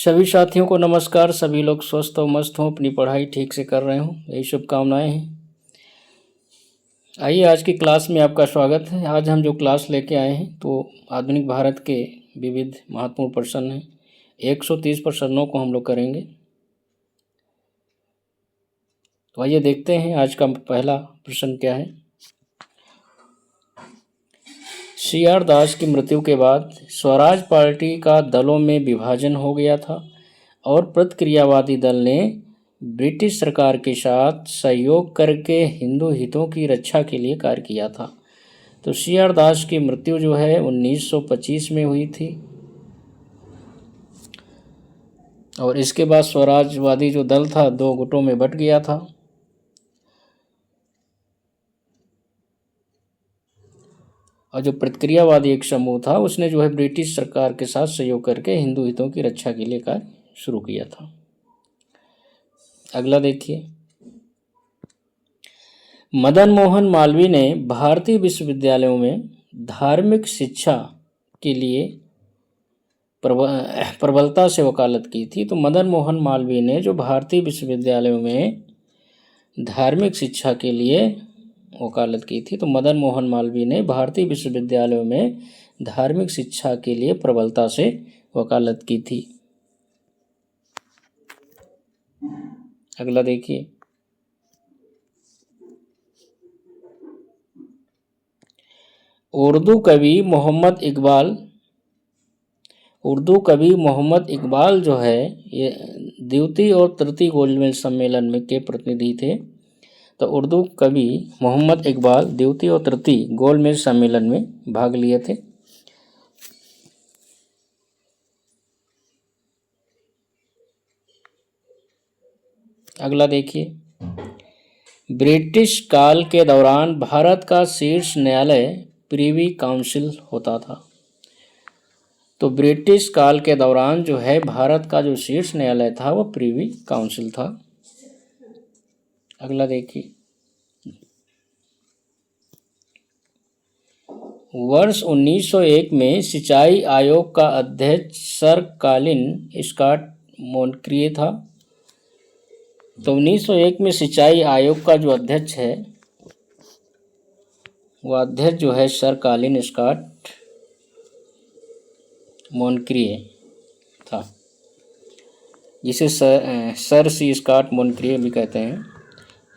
सभी साथियों को नमस्कार। सभी लोग स्वस्थ और मस्त हों, अपनी पढ़ाई ठीक से कर रहे हों, यही शुभकामनाएं हैं। आइए आज की क्लास में आपका स्वागत है। आज हम जो क्लास लेके आए हैं तो आधुनिक भारत के विविध महत्वपूर्ण प्रश्न हैं। 130 प्रश्नों को हम लोग करेंगे। तो आइए देखते हैं आज का पहला प्रश्न क्या है। CR दास की मृत्यु के बाद स्वराज पार्टी का दलों में विभाजन हो गया था और प्रतिक्रियावादी दल ने ब्रिटिश सरकार के साथ सहयोग करके हिंदू हितों की रक्षा के लिए कार्य किया था। तो CR दास की मृत्यु जो है 1925 में हुई थी और इसके बाद स्वराजवादी जो दल था दो गुटों में बंट गया था। और जो प्रतिक्रियावादी एक समूह था उसने जो है ब्रिटिश सरकार के साथ सहयोग करके हिंदू हितों की रक्षा के लिए कार्य शुरू किया था। अगला देखिए, मदन मोहन मालवीय ने भारतीय विश्वविद्यालयों में धार्मिक शिक्षा के लिए प्रबलता से वकालत की थी। तो मदन मोहन मालवीय ने जो भारतीय विश्वविद्यालयों में धार्मिक शिक्षा के लिए वकालत की थी, तो मदन मोहन मालवीय ने भारतीय विश्वविद्यालयों में धार्मिक शिक्षा के लिए प्रबलता से वकालत की थी। अगला देखिए, उर्दू कवि मोहम्मद इकबाल जो है ये द्वितीय और तृतीय गोलमेज सम्मेलन में के प्रतिनिधि थे। तो उर्दू कवि मोहम्मद इकबाल द्वितीय और तृतीय गोलमेज सम्मेलन में भाग लिए थे। अगला देखिए, ब्रिटिश काल के दौरान भारत का शीर्ष न्यायालय प्रिवी काउंसिल होता था। तो ब्रिटिश काल के दौरान जो है भारत का जो शीर्ष न्यायालय था वो प्रिवी काउंसिल था। अगला देखिए, वर्ष 1901 में सिंचाई आयोग का अध्यक्ष सर कॉलिन स्कॉट मोनक्रिए था। तो 1901 में सिंचाई आयोग का जो अध्यक्ष है वो अध्यक्ष जो है सर कॉलिन स्कॉट मोनक्रिए था, जिसे सर सी स्कॉट मोनक्रिए भी कहते हैं।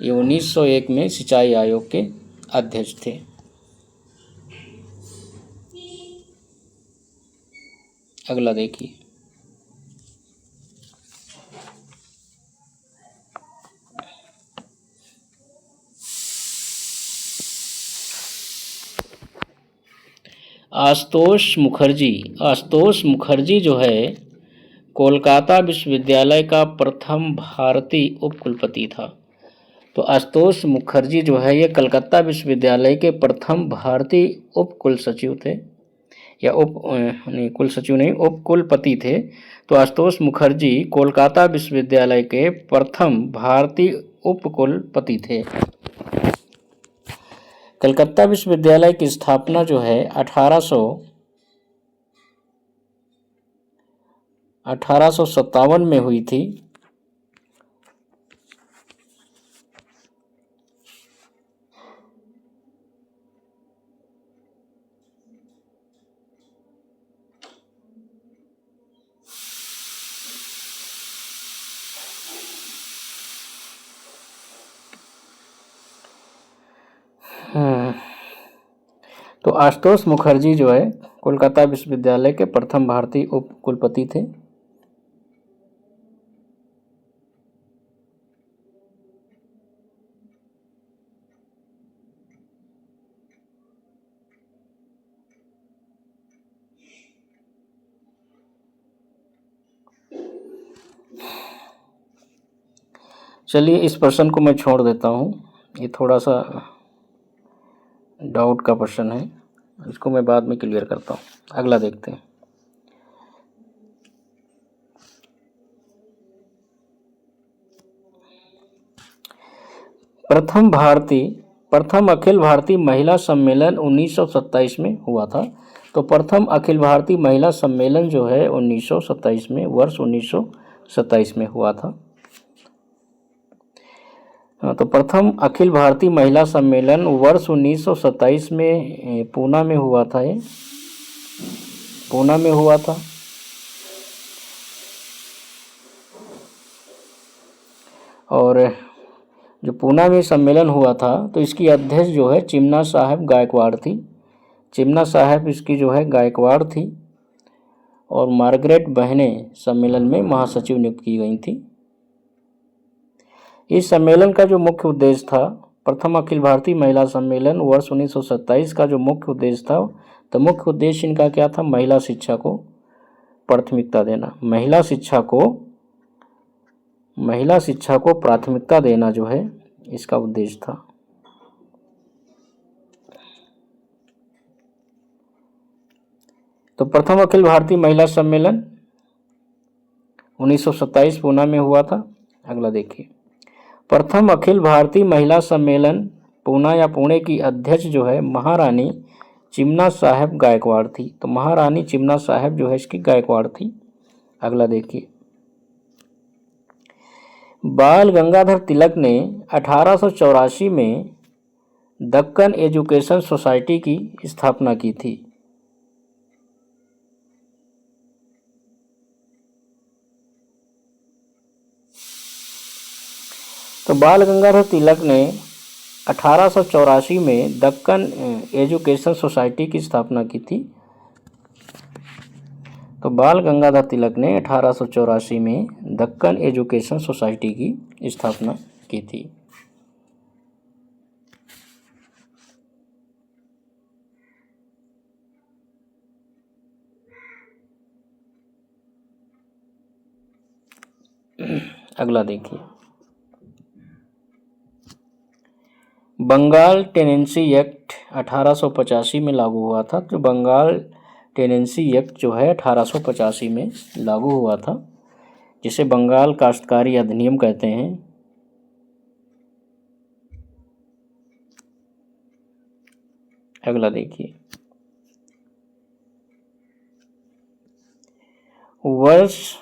ये 1901 में सिंचाई आयोग के अध्यक्ष थे। अगला देखिए, आशुतोष मुखर्जी जो है कोलकाता विश्वविद्यालय का प्रथम भारतीय उपकुलपति था। तो आशुतोष मुखर्जी जो है ये कलकत्ता विश्वविद्यालय के प्रथम भारतीय उपकुल सचिव थे, या उपकुलपति थे। तो आशुतोष मुखर्जी कोलकाता विश्वविद्यालय के प्रथम भारतीय उपकुलपति थे। कलकत्ता विश्वविद्यालय की स्थापना जो है 1857 में हुई थी। तो आशुतोष मुखर्जी जो है कोलकाता विश्वविद्यालय के प्रथम भारतीय उपकुलपति थे। चलिए इस प्रश्न को मैं छोड़ देता हूँ, ये थोड़ा सा डाउट का प्रश्न है, इसको मैं बाद में क्लियर करता हूँ। अगला देखते हैं, प्रथम अखिल भारतीय महिला सम्मेलन 1927 में हुआ था। तो प्रथम अखिल भारतीय महिला सम्मेलन जो है 1927 में, वर्ष 1927 में हुआ था। तो प्रथम अखिल भारतीय महिला सम्मेलन वर्ष 1927 में पूना में हुआ था। ये पूना में हुआ था। और जो पूना में सम्मेलन हुआ था तो इसकी अध्यक्ष जो है चिमना साहब गायकवाड़ थी। चिमना साहब इसकी जो है गायकवाड़ थी। और मार्गरेट बहनें सम्मेलन में महासचिव नियुक्त की गई थी। इस सम्मेलन का जो मुख्य उद्देश्य था, प्रथम अखिल भारतीय महिला सम्मेलन वर्ष 1927 का जो मुख्य उद्देश्य था, तो मुख्य उद्देश्य इनका क्या था? महिला शिक्षा को प्राथमिकता देना। महिला शिक्षा को प्राथमिकता देना जो है इसका उद्देश्य था। तो प्रथम अखिल भारतीय महिला सम्मेलन 1927 पूना में हुआ था। अगला देखिए, प्रथम अखिल भारतीय महिला सम्मेलन पूना या पुणे की अध्यक्ष जो है महारानी चिमना साहब गायकवाड़ थी। तो महारानी चिमना साहब जो है इसकी गायकवाड़ थी। अगला देखिए, बाल गंगाधर तिलक ने 1884 में दक्कन एजुकेशन सोसाइटी की स्थापना की थी। तो बाल गंगाधर तिलक ने 1884 में दक्कन एजुकेशन सोसाइटी की स्थापना की थी। तो बाल गंगाधर तिलक ने 1884 में दक्कन एजुकेशन सोसाइटी की स्थापना की थी। अगला देखिए, बंगाल टेनेंसी एक्ट 1885 में लागू हुआ था। तो बंगाल टेनेंसी एक्ट जो है 1885 में लागू हुआ था, जिसे बंगाल काश्तकारी अधिनियम कहते हैं। अगला देखिए, वर्ष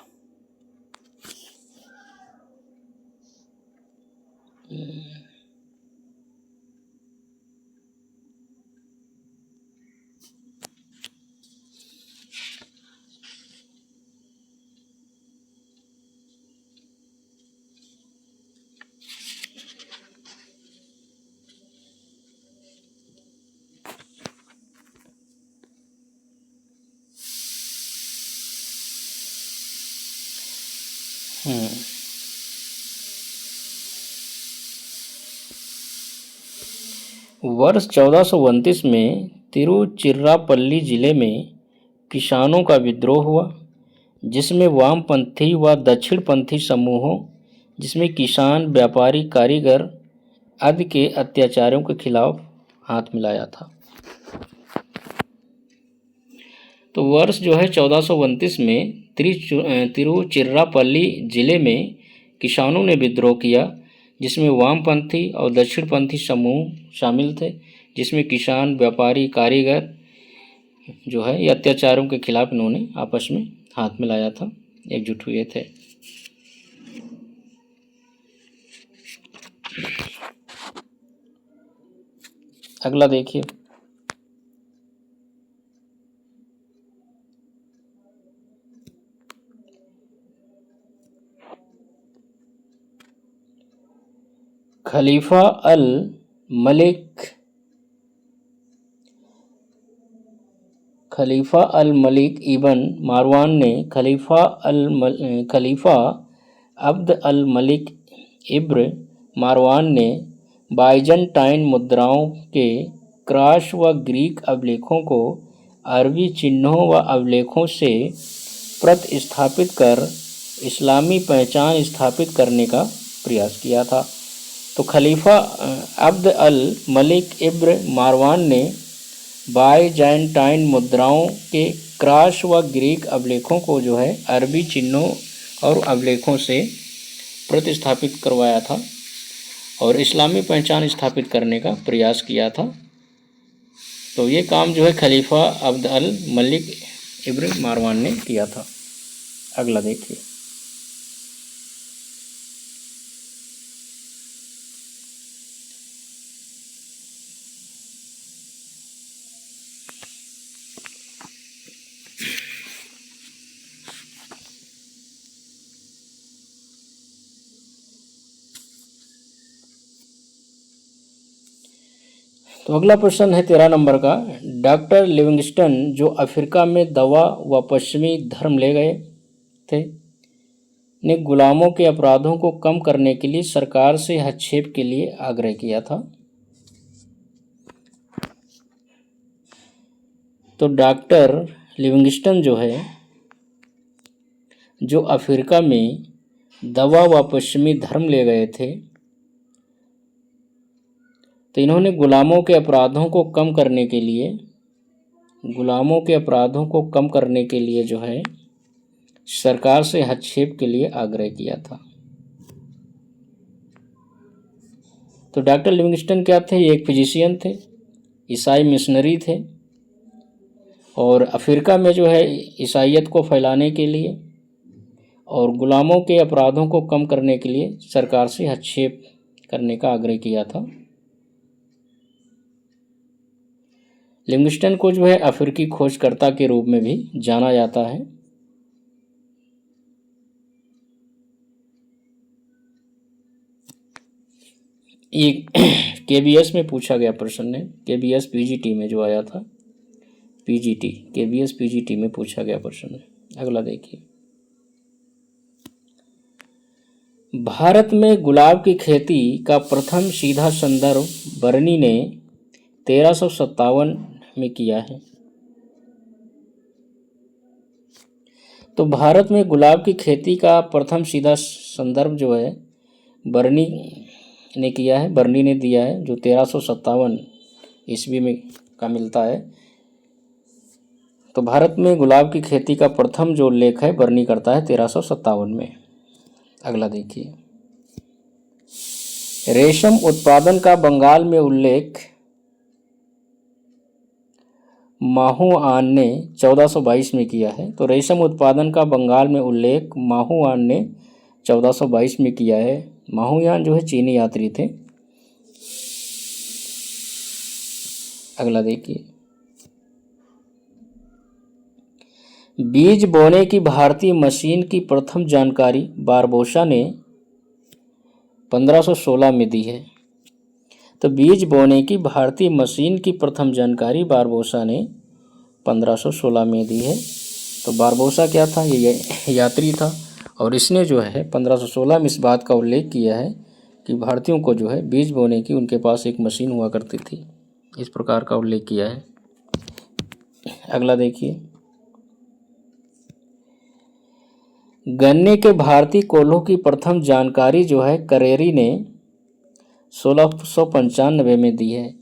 वर्ष 1429 में तिरुचिरापल्ली जिले में किसानों का विद्रोह हुआ, जिसमें वामपंथी व दक्षिणपंथी समूहों, जिसमें किसान, व्यापारी, कारीगर आदि के अत्याचारों के खिलाफ हाथ मिलाया था। तो वर्ष जो है 1429 में तिरुचिरापल्ली जिले में किसानों ने विद्रोह किया, जिसमें वामपंथी और दक्षिणपंथी समूह शामिल थे, जिसमें किसान, व्यापारी, कारीगर जो है ये अत्याचारों के खिलाफ इन्होंने आपस में हाथ मिलाया था, एकजुट हुए थे। अगला देखिए, खलीफा अल मलिक इब्न मारवान ने खलीफा अब्द अल मलिक इब्न मारवान ने बाइजेंटाइन मुद्राओं के क्रॉस व ग्रीक अभिलेखों को अरबी चिन्हों व अभिलेखों से प्रतिस्थापित कर इस्लामी पहचान स्थापित करने का प्रयास किया था। तो खलीफा अब्द अल मलिक इब्न मारवान ने बाइजेंटाइन मुद्राओं के क्रॉस व ग्रीक अभिलेखों को जो है अरबी चिन्हों और अभिलेखों से प्रतिस्थापित करवाया था और इस्लामी पहचान स्थापित करने का प्रयास किया था। तो ये काम जो है खलीफा अब्द अल मलिक इब्न मारवान ने किया था। अगला देखिए, तो अगला प्रश्न है 13 नंबर का। डॉक्टर लिविंगस्टन जो अफ्रीका में दवा व पश्चिमी धर्म ले गए थे ने गुलामों के अपराधों को कम करने के लिए सरकार से हस्तक्षेप के लिए आग्रह किया था। तो डॉक्टर लिविंगस्टन जो है जो अफ्रीका में दवा व पश्चिमी धर्म ले गए थे, तो इन्होंने गुलामों के अपराधों को कम करने के लिए जो है सरकार से हस्तक्षेप के लिए आग्रह किया था। तो डॉक्टर लिविंगस्टन क्या थे? ये एक फिजिशियन थे, ईसाई मिशनरी थे, और अफ्रीका में जो है ईसाईयत को फैलाने के लिए और गुलामों के अपराधों को कम करने के लिए सरकार से हस्तक्षेप करने का आग्रह किया था। लिविंगस्टन को जो है अफ्रीकी खोजकर्ता के रूप में भी जाना जाता है। ये केबीएस में पूछा गया प्रश्न है, केबीएस पीजीटी में जो आया था, पीजीटी केबीएस पीजीटी में पूछा गया प्रश्न है। अगला देखिए, भारत में गुलाब की खेती का प्रथम सीधा संदर्भ बर्नी ने 1357 में किया है। तो भारत में गुलाब की खेती का प्रथम सीधा संदर्भ जो है बर्नी ने किया है, बर्नी ने दिया है, जो 1357 ईस्वी में का मिलता है। तो भारत में गुलाब की खेती का प्रथम जो उल्लेख है बर्नी करता है 1357 में। अगला देखिए, रेशम उत्पादन का बंगाल में उल्लेख माहुआन ने 1422 में किया है। तो रेशम उत्पादन का बंगाल में उल्लेख माहुआन ने 1422 में किया है। माहुयान जो है चीनी यात्री थे। अगला देखिए, बीज बोने की भारतीय मशीन की प्रथम जानकारी बारबोसा ने 1516 में दी है। तो बीज बोने की भारतीय मशीन की प्रथम जानकारी बारबोसा ने 1516 में दी है। तो बारबोसा क्या था? ये यात्री था, और इसने जो है 1516 में इस बात का उल्लेख किया है कि भारतीयों को जो है बीज बोने की उनके पास एक मशीन हुआ करती थी, इस प्रकार का उल्लेख किया है। अगला देखिए, गन्ने के भारतीय कोल्हों की प्रथम जानकारी जो है करेरी ने 1695 में दी है।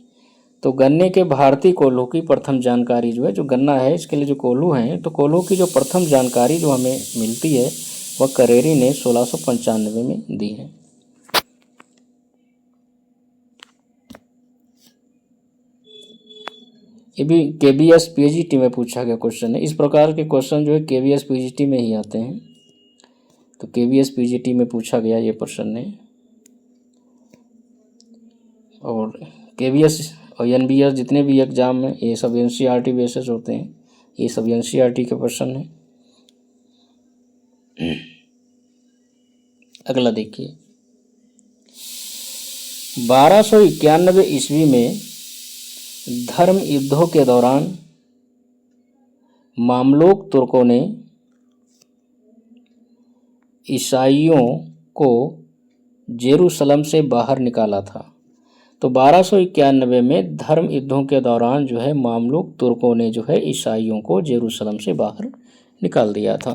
तो गन्ने के भारतीय कोल्हों की प्रथम जानकारी जो है, जो गन्ना है इसके लिए जो कोल्हू हैं, तो कोल्हों की जो प्रथम जानकारी जो हमें मिलती है वह करेरी ने 1695 में दी है। ये भी केबीएस पीजीटी में पूछा गया क्वेश्चन है। इस प्रकार के क्वेश्चन जो है केबीएस पीजीटी में ही आते हैं। तो केबीएस पीजीटी में पूछा गया ये प्रश्न है, और केबीएस और एनबीएस जितने भी एग्जाम हैं ये सब एनसीईआरटी बेसिस होते हैं, ये सब एनसीईआरटी के प्रश्न हैं। अगला देखिए, 1291 ईस्वी में धर्म युद्धों के दौरान मामलुक तुर्कों ने ईसाइयों को जेरूसलम से बाहर निकाला था। तो 1291 में धर्म युद्धों के दौरान जो है मामलुक तुर्कों ने जो है ईसाइयों को जेरूसलम से बाहर निकाल दिया था।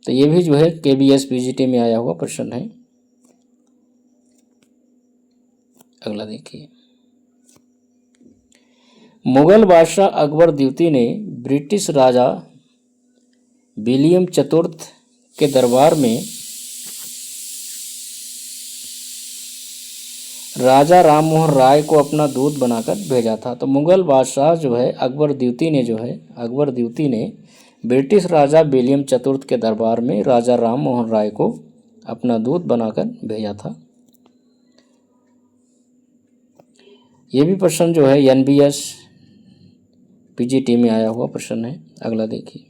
तो ये भी जो है केबीएस पीजीटी में आया हुआ प्रश्न है। अगला देखिए, मुगल बादशाह अकबर द्वितीय ने ब्रिटिश राजा विलियम चतुर्थ के दरबार में राजा राम मोहन राय को अपना दूत बनाकर भेजा था। तो मुगल बादशाह जो है अकबर द्वितीय ने ब्रिटिश राजा विलियम चतुर्थ के दरबार में राजा राम मोहन राय को अपना दूत बनाकर भेजा था। ये भी प्रश्न जो है NBS PGT में आया हुआ प्रश्न है। अगला देखिए,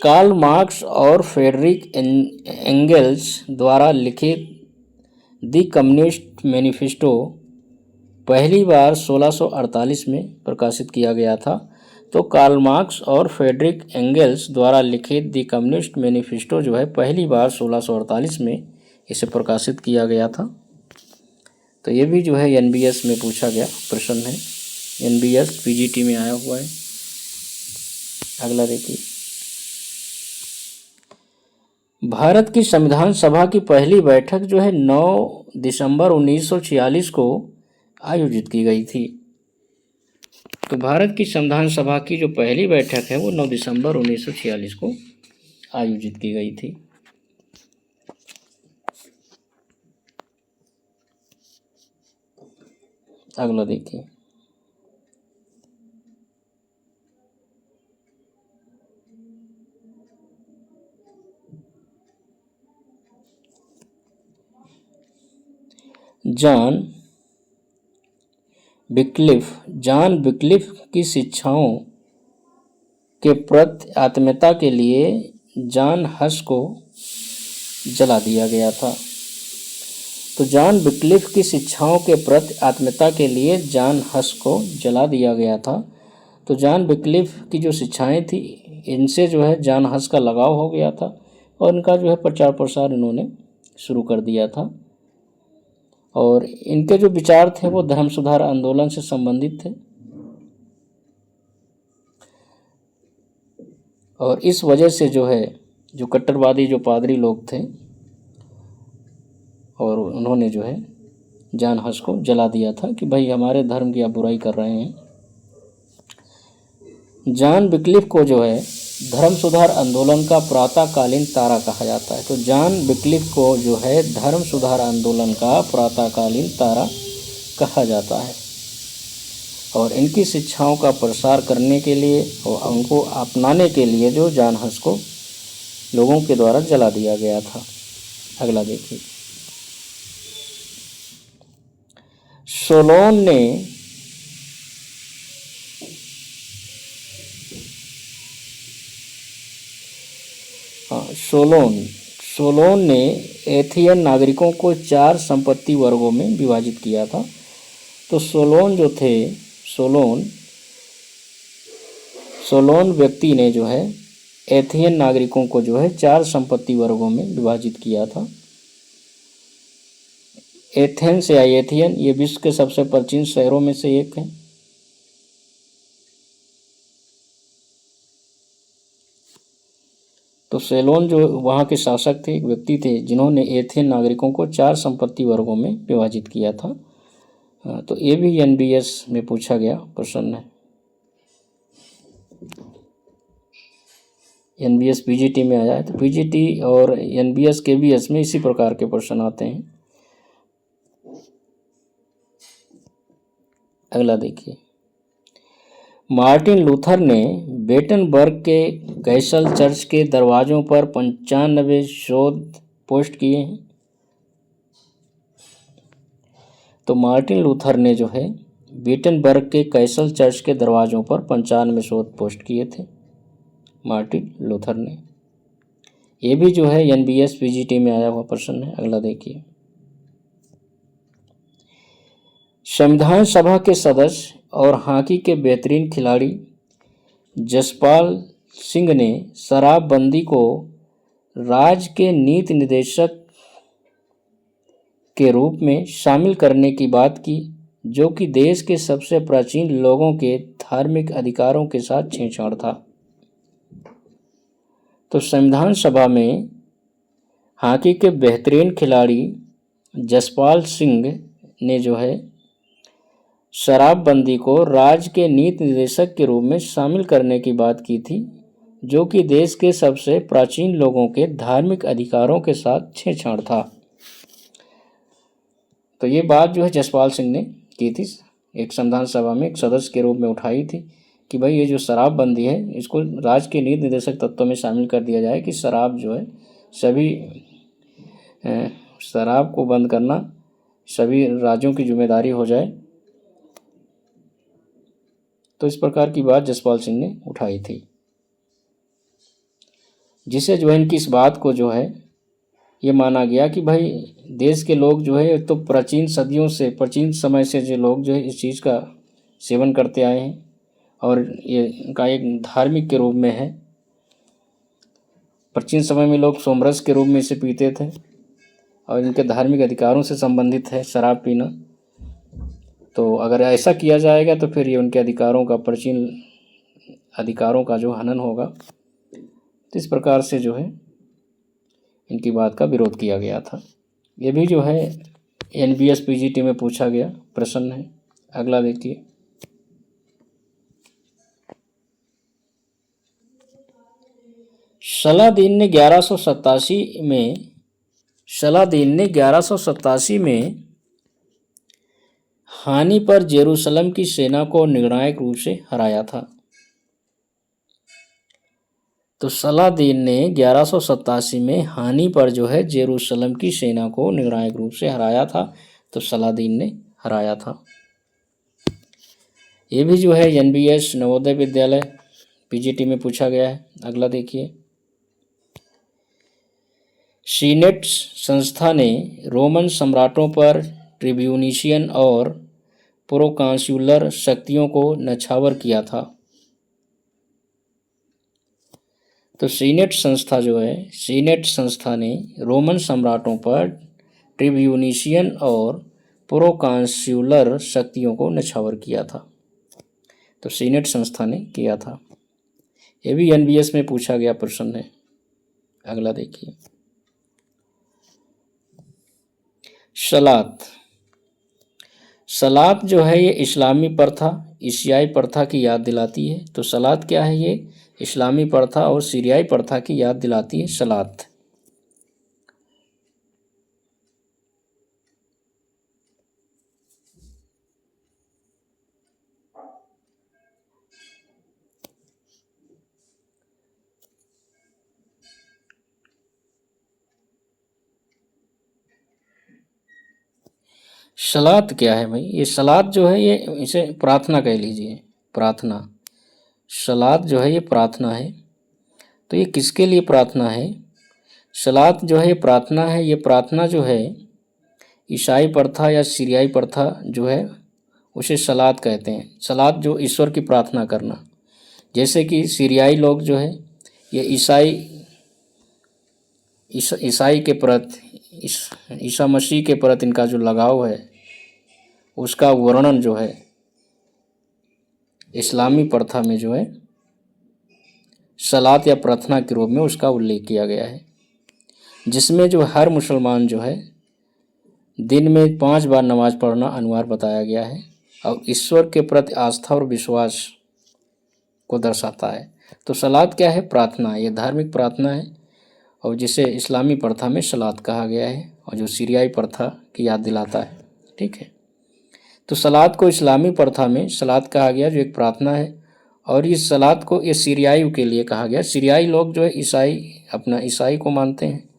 कार्ल मार्क्स और फ्रेडरिक एंगेल्स द्वारा लिखित द कम्युनिस्ट मैनिफेस्टो पहली बार 1648 में प्रकाशित किया गया था। तो कार्ल मार्क्स और फ्रेडरिक एंगेल्स द्वारा लिखित द कम्युनिस्ट मैनिफेस्टो जो है पहली बार 1648 में इसे प्रकाशित किया गया था। तो ये भी जो है NBS में पूछा गया प्रश्न है, NBS PGT में आया हुआ है। अगला देखिए, भारत की संविधान सभा की पहली बैठक जो है 9 दिसंबर 1946 को आयोजित की गई थी। तो भारत की संविधान सभा की जो पहली बैठक है वो 9 दिसंबर 1946 को आयोजित की गई थी। अगला देखिए, जॉन विक्लिफ की शिक्षाओं के प्रति आत्मीयता के लिए जॉन हस को जला दिया गया था। तो जॉन विक्लिफ की शिक्षाओं के प्रति आत्मीयता के लिए जॉन हस को जला दिया गया था। तो जॉन विक्लिफ की जो शिक्षाएं थी इनसे जो है जॉन हस का लगाव हो गया था और इनका जो है प्रचार प्रसार इन्होंने शुरू कर दिया था। और इनके जो विचार थे वो धर्म सुधार आंदोलन से संबंधित थे और इस वजह से जो है जो कट्टरवादी जो पादरी लोग थे और उन्होंने जो है जॉन हस को जला दिया था कि भाई हमारे धर्म की आप बुराई कर रहे हैं। जॉन विक्लिफ को जो है धर्म सुधार आंदोलन का प्रातःकालीन तारा कहा जाता है। तो जॉन विक्लिफ को जो है धर्म सुधार आंदोलन का प्रातःकालीन तारा कहा जाता है और इनकी शिक्षाओं का प्रसार करने के लिए और उनको अपनाने के लिए जो जॉन हस को लोगों के द्वारा जला दिया गया था। अगला देखिए, सोलोन ने एथियन नागरिकों को 4 संपत्ति वर्गों में विभाजित किया था। तो सोलोन व्यक्ति ने जो है एथियन नागरिकों को जो है 4 संपत्ति वर्गों में विभाजित किया था। एथेंस या एथियन ये विश्व के सबसे प्राचीन शहरों में से एक है। तो सोलोन जो वहाँ के शासक थे, एक व्यक्ति थे जिन्होंने एथियन नागरिकों को 4 संपत्ति वर्गों में विभाजित किया था। तो ये भी NBS में पूछा गया प्रश्न है। NBS PGT में आया है। तो PGT और NBS KBS में इसी प्रकार के प्रश्न आते हैं। अगला देखिए, मार्टिन लूथर ने बेटनबर्ग के कैसल चर्च के दरवाजों पर 95 शोध पोस्ट किए हैं। तो मार्टिन लूथर ने जो है बेटनबर्ग के कैसल चर्च के दरवाजों पर 95 शोध पोस्ट किए थे मार्टिन लूथर ने। ये भी जो है NBS PGT में आया हुआ प्रश्न है। अगला देखिए, संविधान सभा के सदस्य और हॉकी के बेहतरीन खिलाड़ी जसपाल सिंह ने शराबबंदी को राज्य के नीति निर्देशक के रूप में शामिल करने की बात की, जो कि देश के सबसे प्राचीन लोगों के धार्मिक अधिकारों के साथ छेड़छाड़ था। तो संविधान सभा में हॉकी के बेहतरीन खिलाड़ी जसपाल सिंह ने जो है शराबबंदी को राज्य के नीति निर्देशक के रूप में शामिल करने की बात की थी, जो कि देश के सबसे प्राचीन लोगों के धार्मिक अधिकारों के साथ छेड़छाड़ था। तो ये बात जो है जसपाल सिंह ने की थी, एक संविधान सभा में एक सदस्य के रूप में उठाई थी कि भाई ये जो शराबबंदी है इसको राज्य के नीति निर्देशक तत्वों में शामिल कर दिया जाए कि शराब जो है सभी शराब को बंद करना सभी राज्यों की जिम्मेदारी हो जाए। तो इस प्रकार की बात जसपाल सिंह ने उठाई थी, जिसे जो है इनकी इस बात को जो है ये माना गया कि भाई देश के लोग जो है तो प्राचीन सदियों से, प्राचीन समय से जो लोग जो है इस चीज़ का सेवन करते आए हैं और ये इनका एक धार्मिक के रूप में है। प्राचीन समय में लोग सोमरस के रूप में इसे पीते थे और इनके धार्मिक अधिकारों से संबंधित है शराब पीना। तो अगर ऐसा किया जाएगा तो फिर ये उनके अधिकारों का, प्राचीन अधिकारों का जो हनन होगा। तो इस प्रकार से जो है इनकी बात का विरोध किया गया था। ये भी जो है NBS PGT में पूछा गया प्रश्न है। अगला देखिए, सलाहदीन ने 1187 में हानि पर जेरूसलम की सेना को निर्णायक रूप से हराया था। तो सलाहदीन ने 1187 में हानि पर जो है जेरूसलम की सेना को निर्णायक रूप से हराया था। तो सलाहदीन ने हराया था। ये भी जो है NBS नवोदय विद्यालय PGT में पूछा गया है। अगला देखिए, सीनेट संस्था ने रोमन सम्राटों पर ट्रिब्यूनिशियन और प्रोकांसुलर शक्तियों को नछावर किया था। तो सीनेट संस्था जो है, सीनेट संस्था ने रोमन सम्राटों पर ट्रिब्यूनिशियन और प्रोकांसुलर शक्तियों को नछावर किया था। तो सीनेट संस्था ने किया था। ये भी NBS में पूछा गया प्रश्न है। अगला देखिए, सलात। सलात जो है ये इस्लामी प्रथा, ईसाई प्रथा की याद दिलाती है। तो सलात क्या है? ये इस्लामी प्रथा और सीरियाई प्रथा की याद दिलाती है सलात। सलात क्या है भाई? ये सलात जो है ये इसे प्रार्थना कह लीजिए, प्रार्थना। सलात जो है ये प्रार्थना है। तो ये किसके लिए प्रार्थना है? सलात जो है ये प्रार्थना है। ये प्रार्थना जो है ईसाई प्रथा या सीरियाई प्रथा जो है उसे सलात कहते हैं। सलात जो ईश्वर की प्रार्थना करना। जैसे कि सीरियाई लोग जो है ये ईसाई के प्रति, ईसा मसीह के प्रति इनका जो लगाव है उसका वर्णन जो है इस्लामी प्रथा में जो है सलात या प्रार्थना के रूप में उसका उल्लेख किया गया है, जिसमें जो हर मुसलमान जो है दिन में 5 बार नमाज पढ़ना अनिवार्य बताया गया है और ईश्वर के प्रति आस्था और विश्वास को दर्शाता है। तो सलात क्या है? प्रार्थना। ये धार्मिक प्रार्थना है और जिसे इस्लामी प्रथा में सलात कहा गया है और जो सीरियाई प्रथा की याद दिलाता है। ठीक है, तो सलात को इस्लामी प्रथा में सलात कहा गया जो एक प्रार्थना है और इस सलात को ये सीरियाई के लिए कहा गया। सीरियाई लोग जो है ईसाई को मानते हैं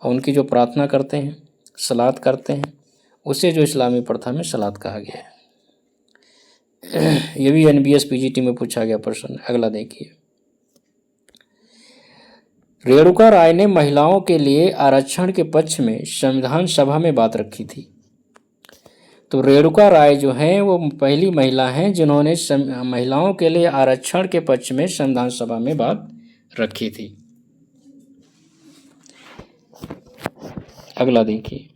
और उनकी जो प्रार्थना करते हैं, सलात करते हैं, उसे जो इस्लामी प्रथा में सलात कहा गया है। ये भी NBS PGT में पूछा गया प्रश्न। अगला देखिए, रेणुका राय ने महिलाओं के लिए आरक्षण के पक्ष में संविधान सभा में बात रखी थी। तो रेणुका राय जो हैं वो पहली महिला हैं जिन्होंने महिलाओं के लिए आरक्षण के पक्ष में संविधान सभा में बात रखी थी। अगला देखिए,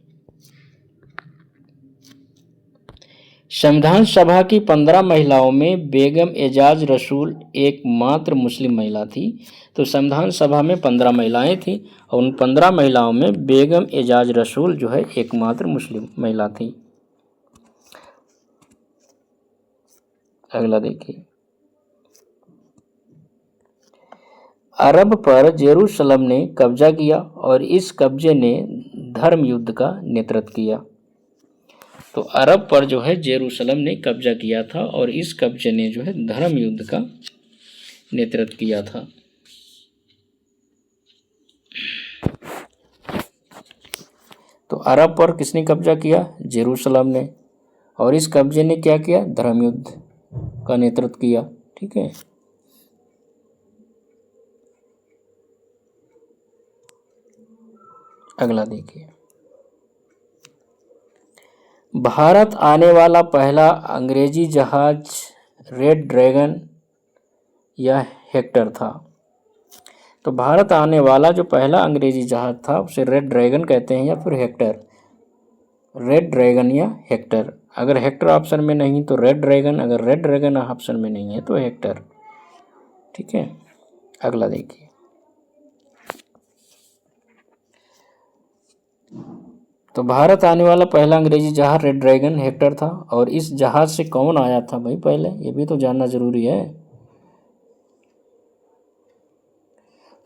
संविधान सभा की 15 महिलाओं में बेगम एजाज रसूल एकमात्र मुस्लिम महिला थी। तो संविधान सभा में 15 महिलाएं थीं और उन 15 महिलाओं में बेगम एजाज रसूल जो है एकमात्र मुस्लिम महिला थी। अगला देखिए, अरब पर जेरूसलम ने कब्जा किया और इस कब्जे ने धर्म युद्ध का नेतृत्व किया। तो अरब पर जो है जेरूसलम ने कब्जा किया था और इस कब्जे ने जो है धर्म युद्ध का नेतृत्व किया था। तो अरब पर किसने कब्जा किया? जेरूसलम ने। और इस कब्जे ने क्या किया? धर्म युद्ध का नेतृत्व किया। ठीक है। अगला देखिए, भारत आने वाला पहला अंग्रेजी जहाज रेड ड्रैगन या हेक्टर था। तो भारत आने वाला जो पहला अंग्रेजी जहाज था उसे रेड ड्रैगन कहते हैं या फिर हेक्टर। रेड ड्रैगन या हेक्टर। अगर हेक्टर ऑप्शन में नहीं तो रेड ड्रैगन, अगर रेड ड्रैगन ऑप्शन में नहीं है तो हेक्टर। ठीक है। अगला देखिए, तो भारत आने वाला पहला अंग्रेजी जहाज रेड ड्रैगन हेक्टर था। और इस जहाज से कौन आया था भाई पहले, ये भी तो जानना जरूरी है।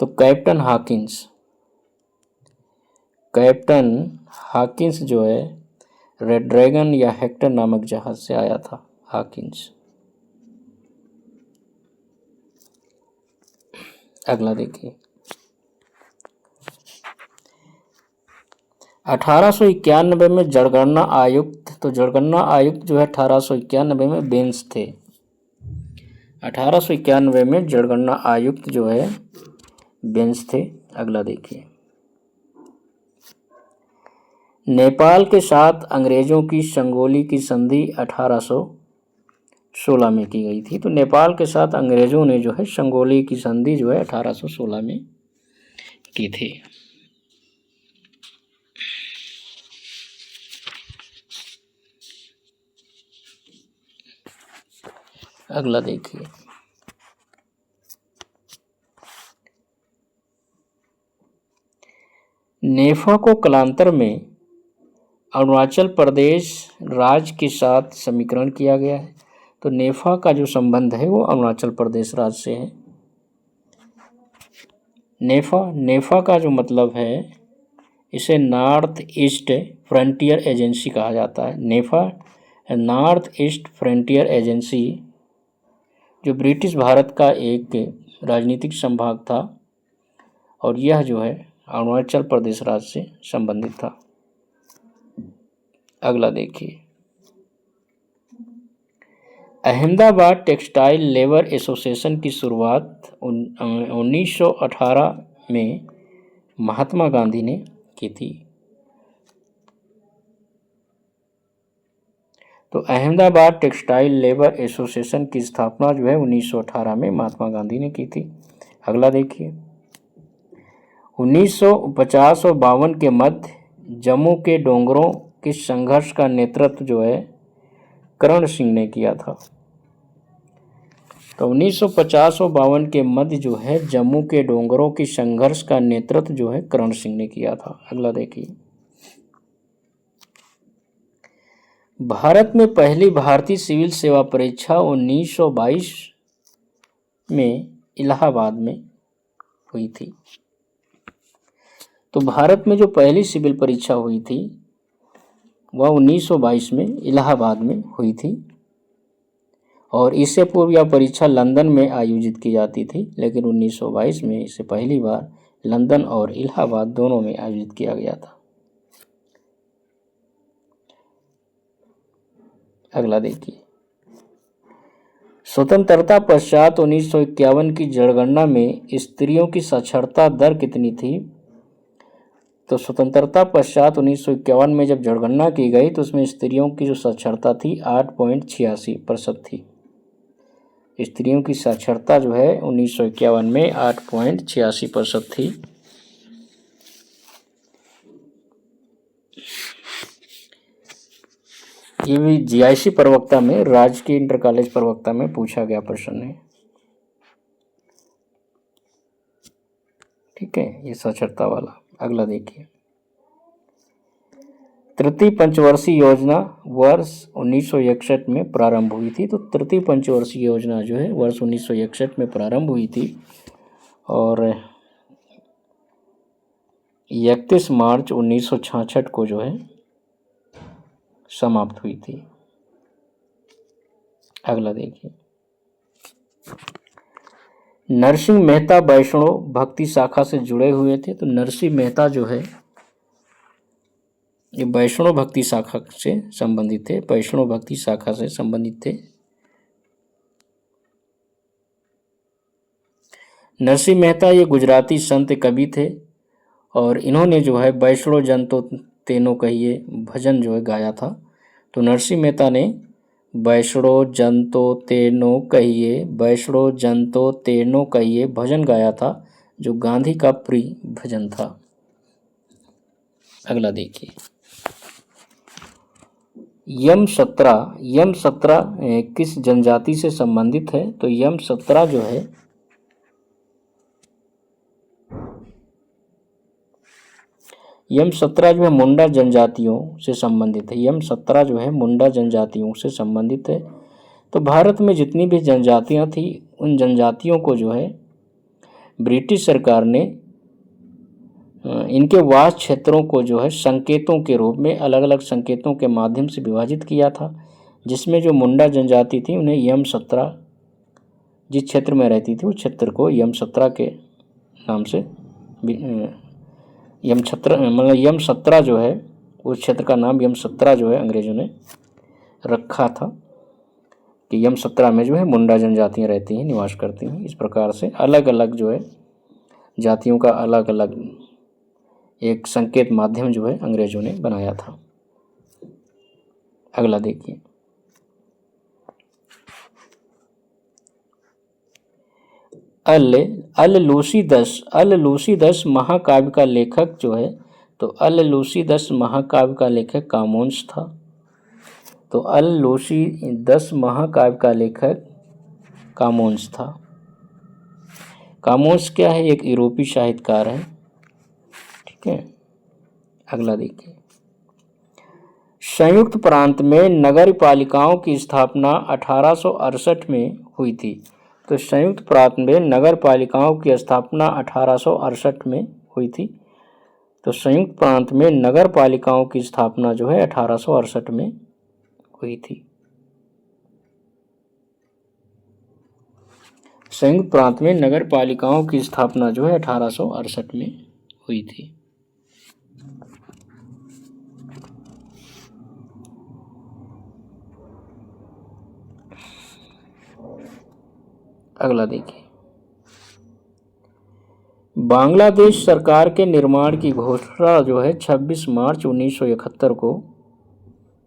तो कैप्टन हॉकिंस। कैप्टन हॉकिंस जो है रेड ड्रैगन या हेक्टर नामक जहाज से आया था। हॉकिंस। अगला देखिए, 1891 में जनगणना आयुक्त। तो जनगणना आयुक्त जो है 1891 में बेंस थे। 1891 में जनगणना आयुक्त जो है बेंस थे। अगला देखिए, नेपाल के साथ अंग्रेजों की संगोली की संधि 1816 में की गई थी। तो नेपाल के साथ अंग्रेजों ने जो है संगोली की संधि जो है 1816 में की थी। अगला देखिए, नेफा को कालांतर में अरुणाचल प्रदेश राज्य के साथ समीकरण किया गया है। तो नेफा का जो संबंध है वो अरुणाचल प्रदेश राज्य से है। नेफा का जो मतलब है इसे नॉर्थ ईस्ट फ्रंटियर एजेंसी कहा जाता है। नेफा नॉर्थ ईस्ट फ्रंटियर एजेंसी जो ब्रिटिश भारत का एक राजनीतिक संभाग था और यह जो है अरुणाचल प्रदेश राज्य से संबंधित था। अगला देखिए, अहमदाबाद टेक्सटाइल लेबर एसोसिएशन की शुरुआत 1918 में महात्मा गांधी ने की थी। तो अहमदाबाद टेक्सटाइल लेबर एसोसिएशन की स्थापना जो है 1918 में महात्मा गांधी ने की थी। अगला देखिए, 1950 और 52 के मध्य जम्मू के डोंगरों के संघर्ष का नेतृत्व जो है करण सिंह ने किया था। तो 1950 और 52 के मध्य जो है जम्मू के डोंगरों के संघर्ष का नेतृत्व जो है करण सिंह ने किया था। अगला देखिए, भारत में पहली भारतीय सिविल सेवा परीक्षा 1922 में इलाहाबाद में हुई थी। तो भारत में जो पहली सिविल परीक्षा हुई थी वह 1922 में इलाहाबाद में हुई थी। और इससे पूर्व यह परीक्षा लंदन में आयोजित की जाती थी, लेकिन 1922 में इसे पहली बार लंदन और इलाहाबाद दोनों में आयोजित किया गया था। अगला देखिए, स्वतंत्रता पश्चात 1951 की जनगणना में स्त्रियों की साक्षरता दर कितनी थी? तो स्वतंत्रता पश्चात 1951 में जब जनगणना की गई तो उसमें स्त्रियों की जो साक्षरता थी 8.86% थी। स्त्रियों की साक्षरता जो है 1951 में 8.86% थी। ये भी जीआईसी प्रवक्ता में, राजकीय इंटर कॉलेज प्रवक्ता में पूछा गया प्रश्न है। ठीक है, ये साक्षरता वाला। अगला देखिए, तृतीय पंचवर्षीय योजना वर्ष 1961 में प्रारंभ हुई थी। तो तृतीय पंचवर्षीय योजना जो है वर्ष 1961 में प्रारंभ हुई थी और 31 मार्च 1966 को जो है समाप्त हुई थी। अगला देखिए, नरसिंह मेहता वैष्णव भक्ति शाखा से जुड़े हुए थे। तो नरसिंह मेहता जो है ये वैष्णव भक्ति शाखा से संबंधित थे, वैष्णव भक्ति शाखा से संबंधित थे। नरसिंह मेहता ये गुजराती संत कवि थे और इन्होंने जो है वैष्णव जन तो तेनो कहिए भजन जो है गाया था। तो नरसिंह मेहता ने वैष्णव जन तो तेनो कहिए, वैष्णव जन तो तेनो कहिए भजन गाया था, जो गांधी का प्रिय भजन था। अगला देखिए, यम 17 किस जनजाति से संबंधित है? तो यम 17 जो है यम 17 जो है मुंडा जनजातियों से संबंधित है। यम 17 जो है मुंडा जनजातियों से संबंधित है। तो भारत में जितनी भी जनजातियां थी उन जनजातियों को जो है ब्रिटिश सरकार ने इनके वास क्षेत्रों को जो है संकेतों के रूप में अलग अलग संकेतों के माध्यम से विभाजित किया था, जिसमें जो मुंडा जनजाति थी उन्हें यम 17 जिस क्षेत्र में रहती थी उस क्षेत्र को यम 17 के नाम से यम 17 जो है उस क्षेत्र का नाम यम 17 जो है अंग्रेजों ने रखा था कि यम 17 में जो है मुंडा जनजातियाँ रहती हैं, निवास करती हैं। इस प्रकार से अलग अलग जो है जातियों का अलग अलग एक संकेत माध्यम जो है अंग्रेजों ने बनाया था। अगला देखिए, अल लूसी दस महाकाव्य का लेखक जो है, तो अल लूसी दस महाकाव्य का लेखक कामोंस था। तो अल लूसी 10 महाकाव्य का लेखक कामोंस था। कामोंस क्या है? एक यूरोपीय साहित्यकार है। ठीक है, अगला देखिए, संयुक्त प्रांत में नगर पालिकाओं की स्थापना 1868 में हुई थी। तो संयुक्त प्रांत में नगर पालिकाओं की स्थापना 1868 में हुई थी। तो संयुक्त प्रांत में नगर पालिकाओं की स्थापना जो है 1868 में हुई थी। संयुक्त प्रांत में नगर पालिकाओं की स्थापना जो है 1868 में हुई थी। अगला देखिए, बांग्लादेश सरकार के निर्माण की घोषणा जो है 26 मार्च 1971 को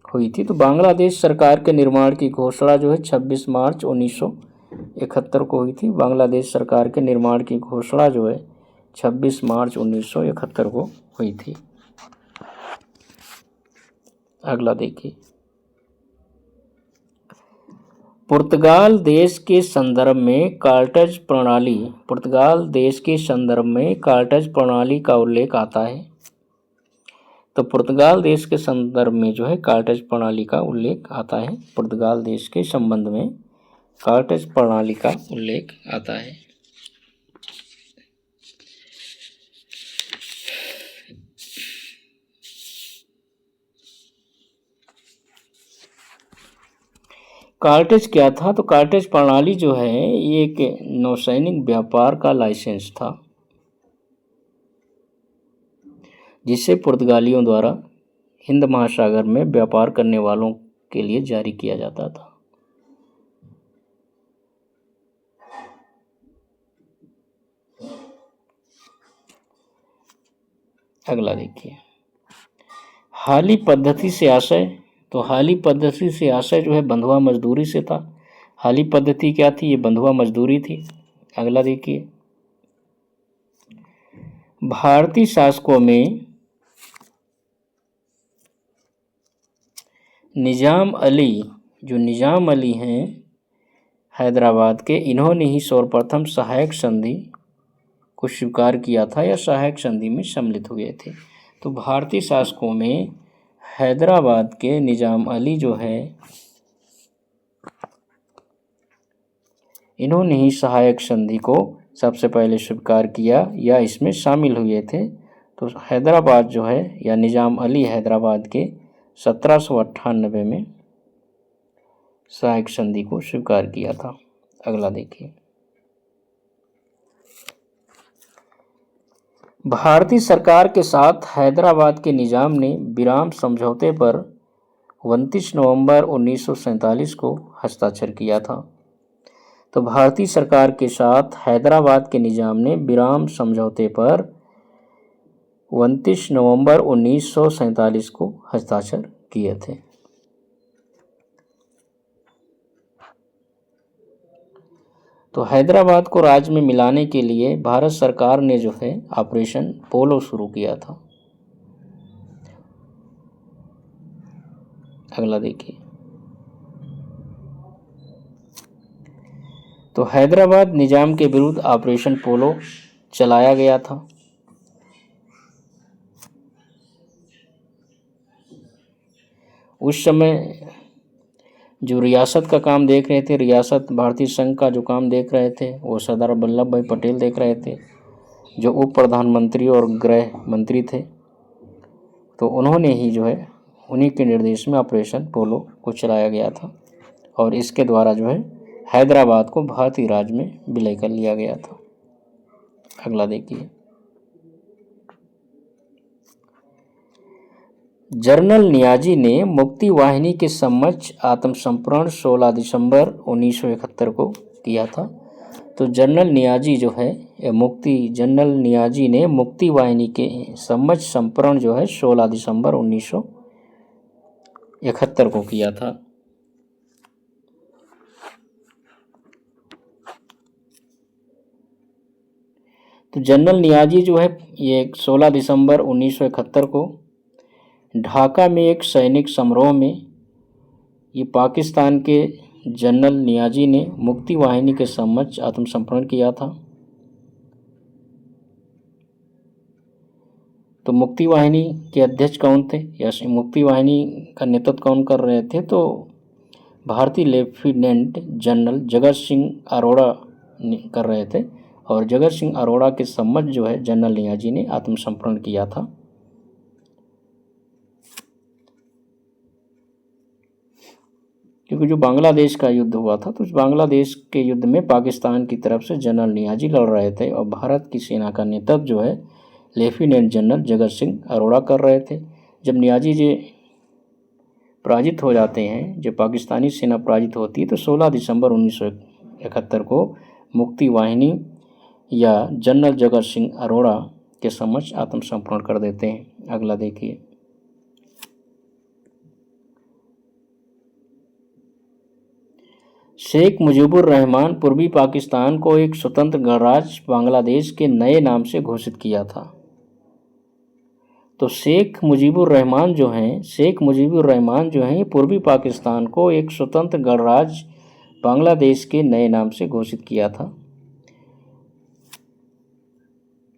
हुई थी। तो बांग्लादेश सरकार के निर्माण की घोषणा जो है 26 मार्च 1971 को हुई थी। बांग्लादेश सरकार के निर्माण की घोषणा जो है 26 मार्च 1971 को हुई थी। अगला देखिए, पुर्तगाल देश के संदर्भ में कार्टेज प्रणाली का उल्लेख आता है। तो पुर्तगाल देश के संदर्भ में जो है कार्टेज प्रणाली का उल्लेख आता है। पुर्तगाल देश के संबंध में कार्टेज प्रणाली का उल्लेख आता है। कार्टेज क्या था? तो कार्टेज प्रणाली जो है ये एक नौसैनिक व्यापार का लाइसेंस था, जिसे पुर्तगालियों द्वारा हिंद महासागर में व्यापार करने वालों के लिए जारी किया जाता था। अगला देखिए, हाली पद्धति से आशय। तो हाली पद्धति से आशय जो है बंधुआ मजदूरी से था। हाली पद्धति क्या थी? ये बंधुआ मजदूरी थी। अगला देखिए, भारतीय शासकों में निजाम अली हैं हैदराबाद के, इन्होंने ही सर्वप्रथम सहायक संधि को स्वीकार किया था या सहायक संधि में सम्मिलित हुए थे। तो भारतीय शासकों में हैदराबाद के निजाम अली जो है इन्होंने ही सहायक संधि को सबसे पहले स्वीकार किया या इसमें शामिल हुए थे। तो हैदराबाद जो है या निजाम अली हैदराबाद के 1798 में सहायक संधि को स्वीकार किया था। अगला देखिए, भारतीय सरकार के साथ हैदराबाद के निजाम ने विराम समझौते पर 29 नवंबर 1947 को हस्ताक्षर किया था। तो भारतीय सरकार के साथ हैदराबाद के निजाम ने विराम समझौते पर 29 नवंबर 1947 को हस्ताक्षर किए थे। तो हैदराबाद को राज्य में मिलाने के लिए भारत सरकार ने जो है ऑपरेशन पोलो शुरू किया था। अगला देखिए, तो हैदराबाद निजाम के विरुद्ध ऑपरेशन पोलो चलाया गया था। उस समय जो रियासत का काम देख रहे थे, रियासत भारतीय संघ का जो काम देख रहे थे, वो सरदार वल्लभ भाई पटेल देख रहे थे, जो उप प्रधानमंत्री और गृह मंत्री थे। तो उन्होंने ही जो है उन्हीं के निर्देश में ऑपरेशन पोलो को चलाया गया था और इसके द्वारा जो है हैदराबाद को भारतीय राज्य में विलय कर लिया गया था। अगला देखिए, जनरल नियाजी ने मुक्ति वाहिनी के समक्ष आत्मसमर्पण 16 दिसंबर 1971 को किया था। तो जनरल नियाजी जो है जनरल नियाजी ने मुक्ति वाहिनी के समक्ष समर्पण जो है 16 दिसंबर 1971 को किया था। तो जनरल नियाजी जो है ये 16 दिसंबर 1971 को ढाका में एक सैनिक समारोह में ये पाकिस्तान के जनरल नियाजी ने मुक्ति वाहिनी के समक्ष आत्मसमर्पण किया था। तो मुक्ति वाहिनी के अध्यक्ष कौन थे या मुक्ति वाहिनी का नेतृत्व कौन कर रहे थे? तो भारतीय लेफ्टिनेंट जनरल जगत सिंह अरोड़ा कर रहे थे और जगत सिंह अरोड़ा के समक्ष जो है जनरल नियाजी ने आत्मसमर्पण किया था। क्योंकि जो बांग्लादेश का युद्ध हुआ था, तो उस बांग्लादेश के युद्ध में पाकिस्तान की तरफ से जनरल नियाजी लड़ रहे थे और भारत की सेना का नेतृत्व जो है लेफ्टिनेंट जनरल जगत सिंह अरोड़ा कर रहे थे। जब नियाजी जी पराजित हो जाते हैं, जब पाकिस्तानी सेना पराजित होती है, तो 16 दिसंबर 1971 को मुक्ति वाहिनी या जनरल जगत सिंह अरोड़ा के समक्ष आत्मसमर्पण कर देते हैं। अगला देखिए, शेख मुजीबुर रहमान पूर्वी पाकिस्तान को एक स्वतंत्र गणराज्य बांग्लादेश के नए नाम से घोषित किया था। तो शेख मुजीबुर रहमान जो हैं पूर्वी पाकिस्तान को एक स्वतंत्र गणराज्य बांग्लादेश के नए नाम से घोषित किया था।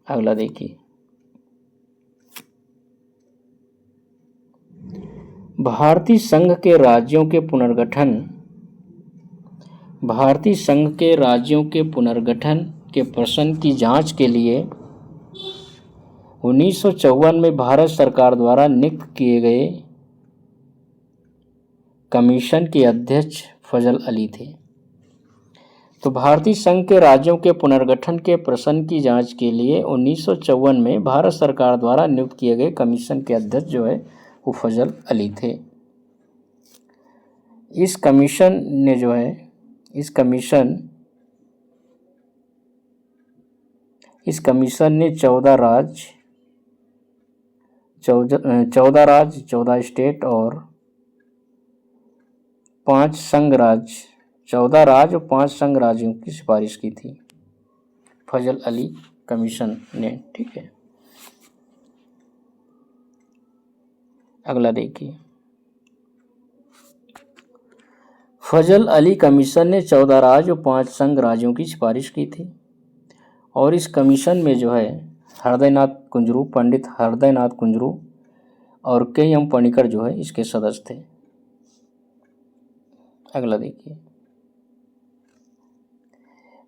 अगला देखिए, भारतीय संघ के राज्यों के पुनर्गठन के प्रश्न की जांच के लिए 1954 में भारत सरकार द्वारा नियुक्त किए गए कमीशन के अध्यक्ष फजल अली थे। तो भारतीय संघ के राज्यों के पुनर्गठन के प्रश्न की जांच के लिए 1954 में भारत सरकार द्वारा नियुक्त किए गए कमीशन के अध्यक्ष जो है वो फजल अली थे। इस कमीशन ने 14 स्टेट और 5 संघ राज्य 14 राज्य और 5 संघ राज्यों की सिफारिश की थी फजल अली कमीशन ने। ठीक है, अगला देखिए, फजल अली कमीशन ने 14 राज्य और 5 संघ राज्यों की सिफारिश की थी और इस कमीशन में जो है पंडित हृदयनाथ कुंजरू और के.एम. पणिकर जो है इसके सदस्य थे। अगला देखिए,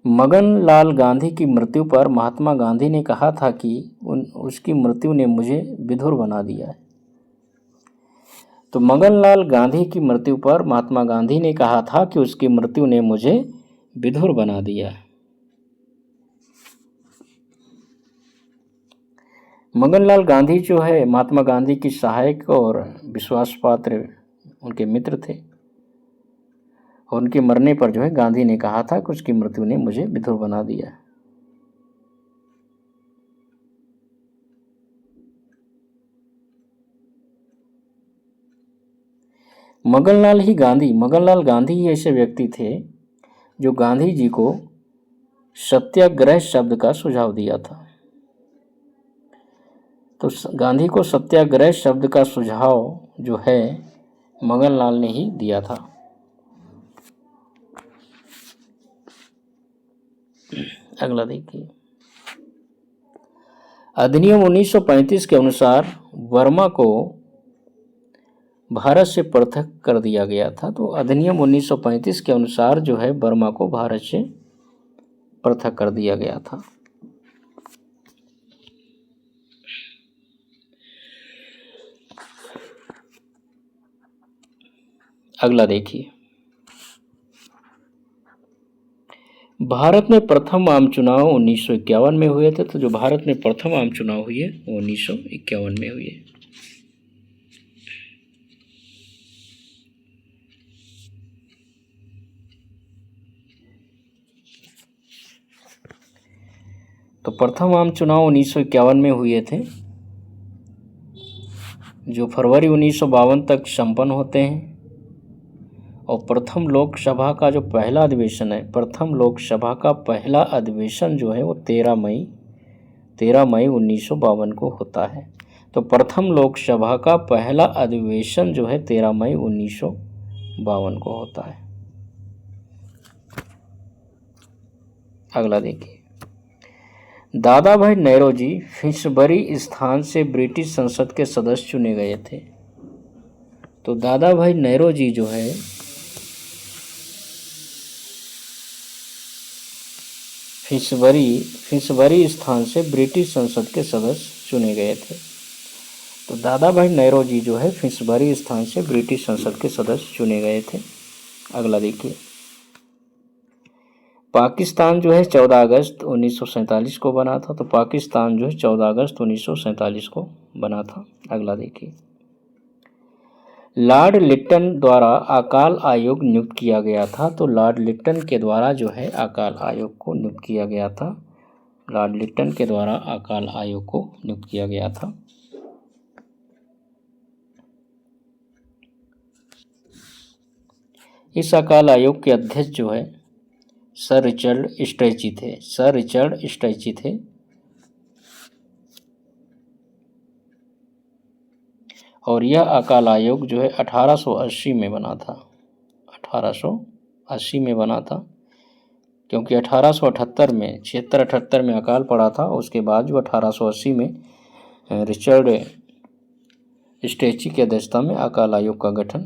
मगन लाल गांधी की मृत्यु पर महात्मा गांधी ने कहा था कि उसकी मृत्यु ने मुझे विधुर बना दिया है। तो मगनलाल गांधी की मृत्यु पर महात्मा गांधी ने कहा था कि उसकी मृत्यु ने मुझे विधुर बना दिया। मगनलाल गांधी जो है महात्मा गांधी की सहायक और विश्वास पात्र उनके मित्र थे। और उनके मरने पर जो है गांधी ने कहा था कि उसकी मृत्यु ने मुझे विधुर बना दिया। मगनलाल गांधी ही ऐसे व्यक्ति थे जो गांधी जी को सत्याग्रह शब्द का सुझाव दिया था। तो गांधी को सत्याग्रह शब्द का सुझाव जो है मगनलाल ने ही दिया था। अगला देखिए, अधिनियम 1935 के अनुसार वर्मा को भारत से पृथक कर दिया गया था। तो अधिनियम 1935 के अनुसार जो है वर्मा को भारत से पृथक कर दिया गया था। अगला देखिए, भारत में प्रथम आम चुनाव 1951 में हुए थे। तो जो भारत में प्रथम आम चुनाव हुए वो 1951 में हुए। तो प्रथम आम चुनाव 1951 में हुए थे, जो फरवरी 1952 तक संपन्न होते हैं। और प्रथम लोकसभा का जो पहला अधिवेशन है, प्रथम लोकसभा का पहला अधिवेशन जो है वो 13 मई 1952 को होता है। तो प्रथम लोकसभा का पहला अधिवेशन जो है 13 मई 1952 को होता है। अगला देखिए, दादा भाई नौरोजी फिशबरी स्थान से ब्रिटिश संसद के सदस्य चुने गए थे। तो दादा भाई नौरोजी जो है फिशबरी स्थान से ब्रिटिश संसद के सदस्य चुने गए थे। तो दादा भाई नौरोजी जो है फिशबरी स्थान से ब्रिटिश संसद के सदस्य चुने गए थे। अगला देखिए, पाकिस्तान जो है 14 अगस्त 1947 को बना था। तो पाकिस्तान जो है 14 अगस्त 1947 को बना था। अगला देखिए, लॉर्ड लिट्टन द्वारा अकाल आयोग नियुक्त किया गया था। तो लॉर्ड लिट्टन के द्वारा जो है अकाल आयोग को नियुक्त किया गया था। लॉर्ड लिट्टन के द्वारा अकाल आयोग को नियुक्त किया गया था। इस अकाल आयोग के अध्यक्ष जो है सर रिचर्ड स्ट्रैची थे। और यह अकाल आयोग जो है 1880 में बना था। 1880 में बना था, क्योंकि 1878 में 76-78 में अकाल पड़ा था। उसके बाद जो 1880 में रिचर्ड स्ट्रैची की अध्यक्षता में अकाल आयोग का गठन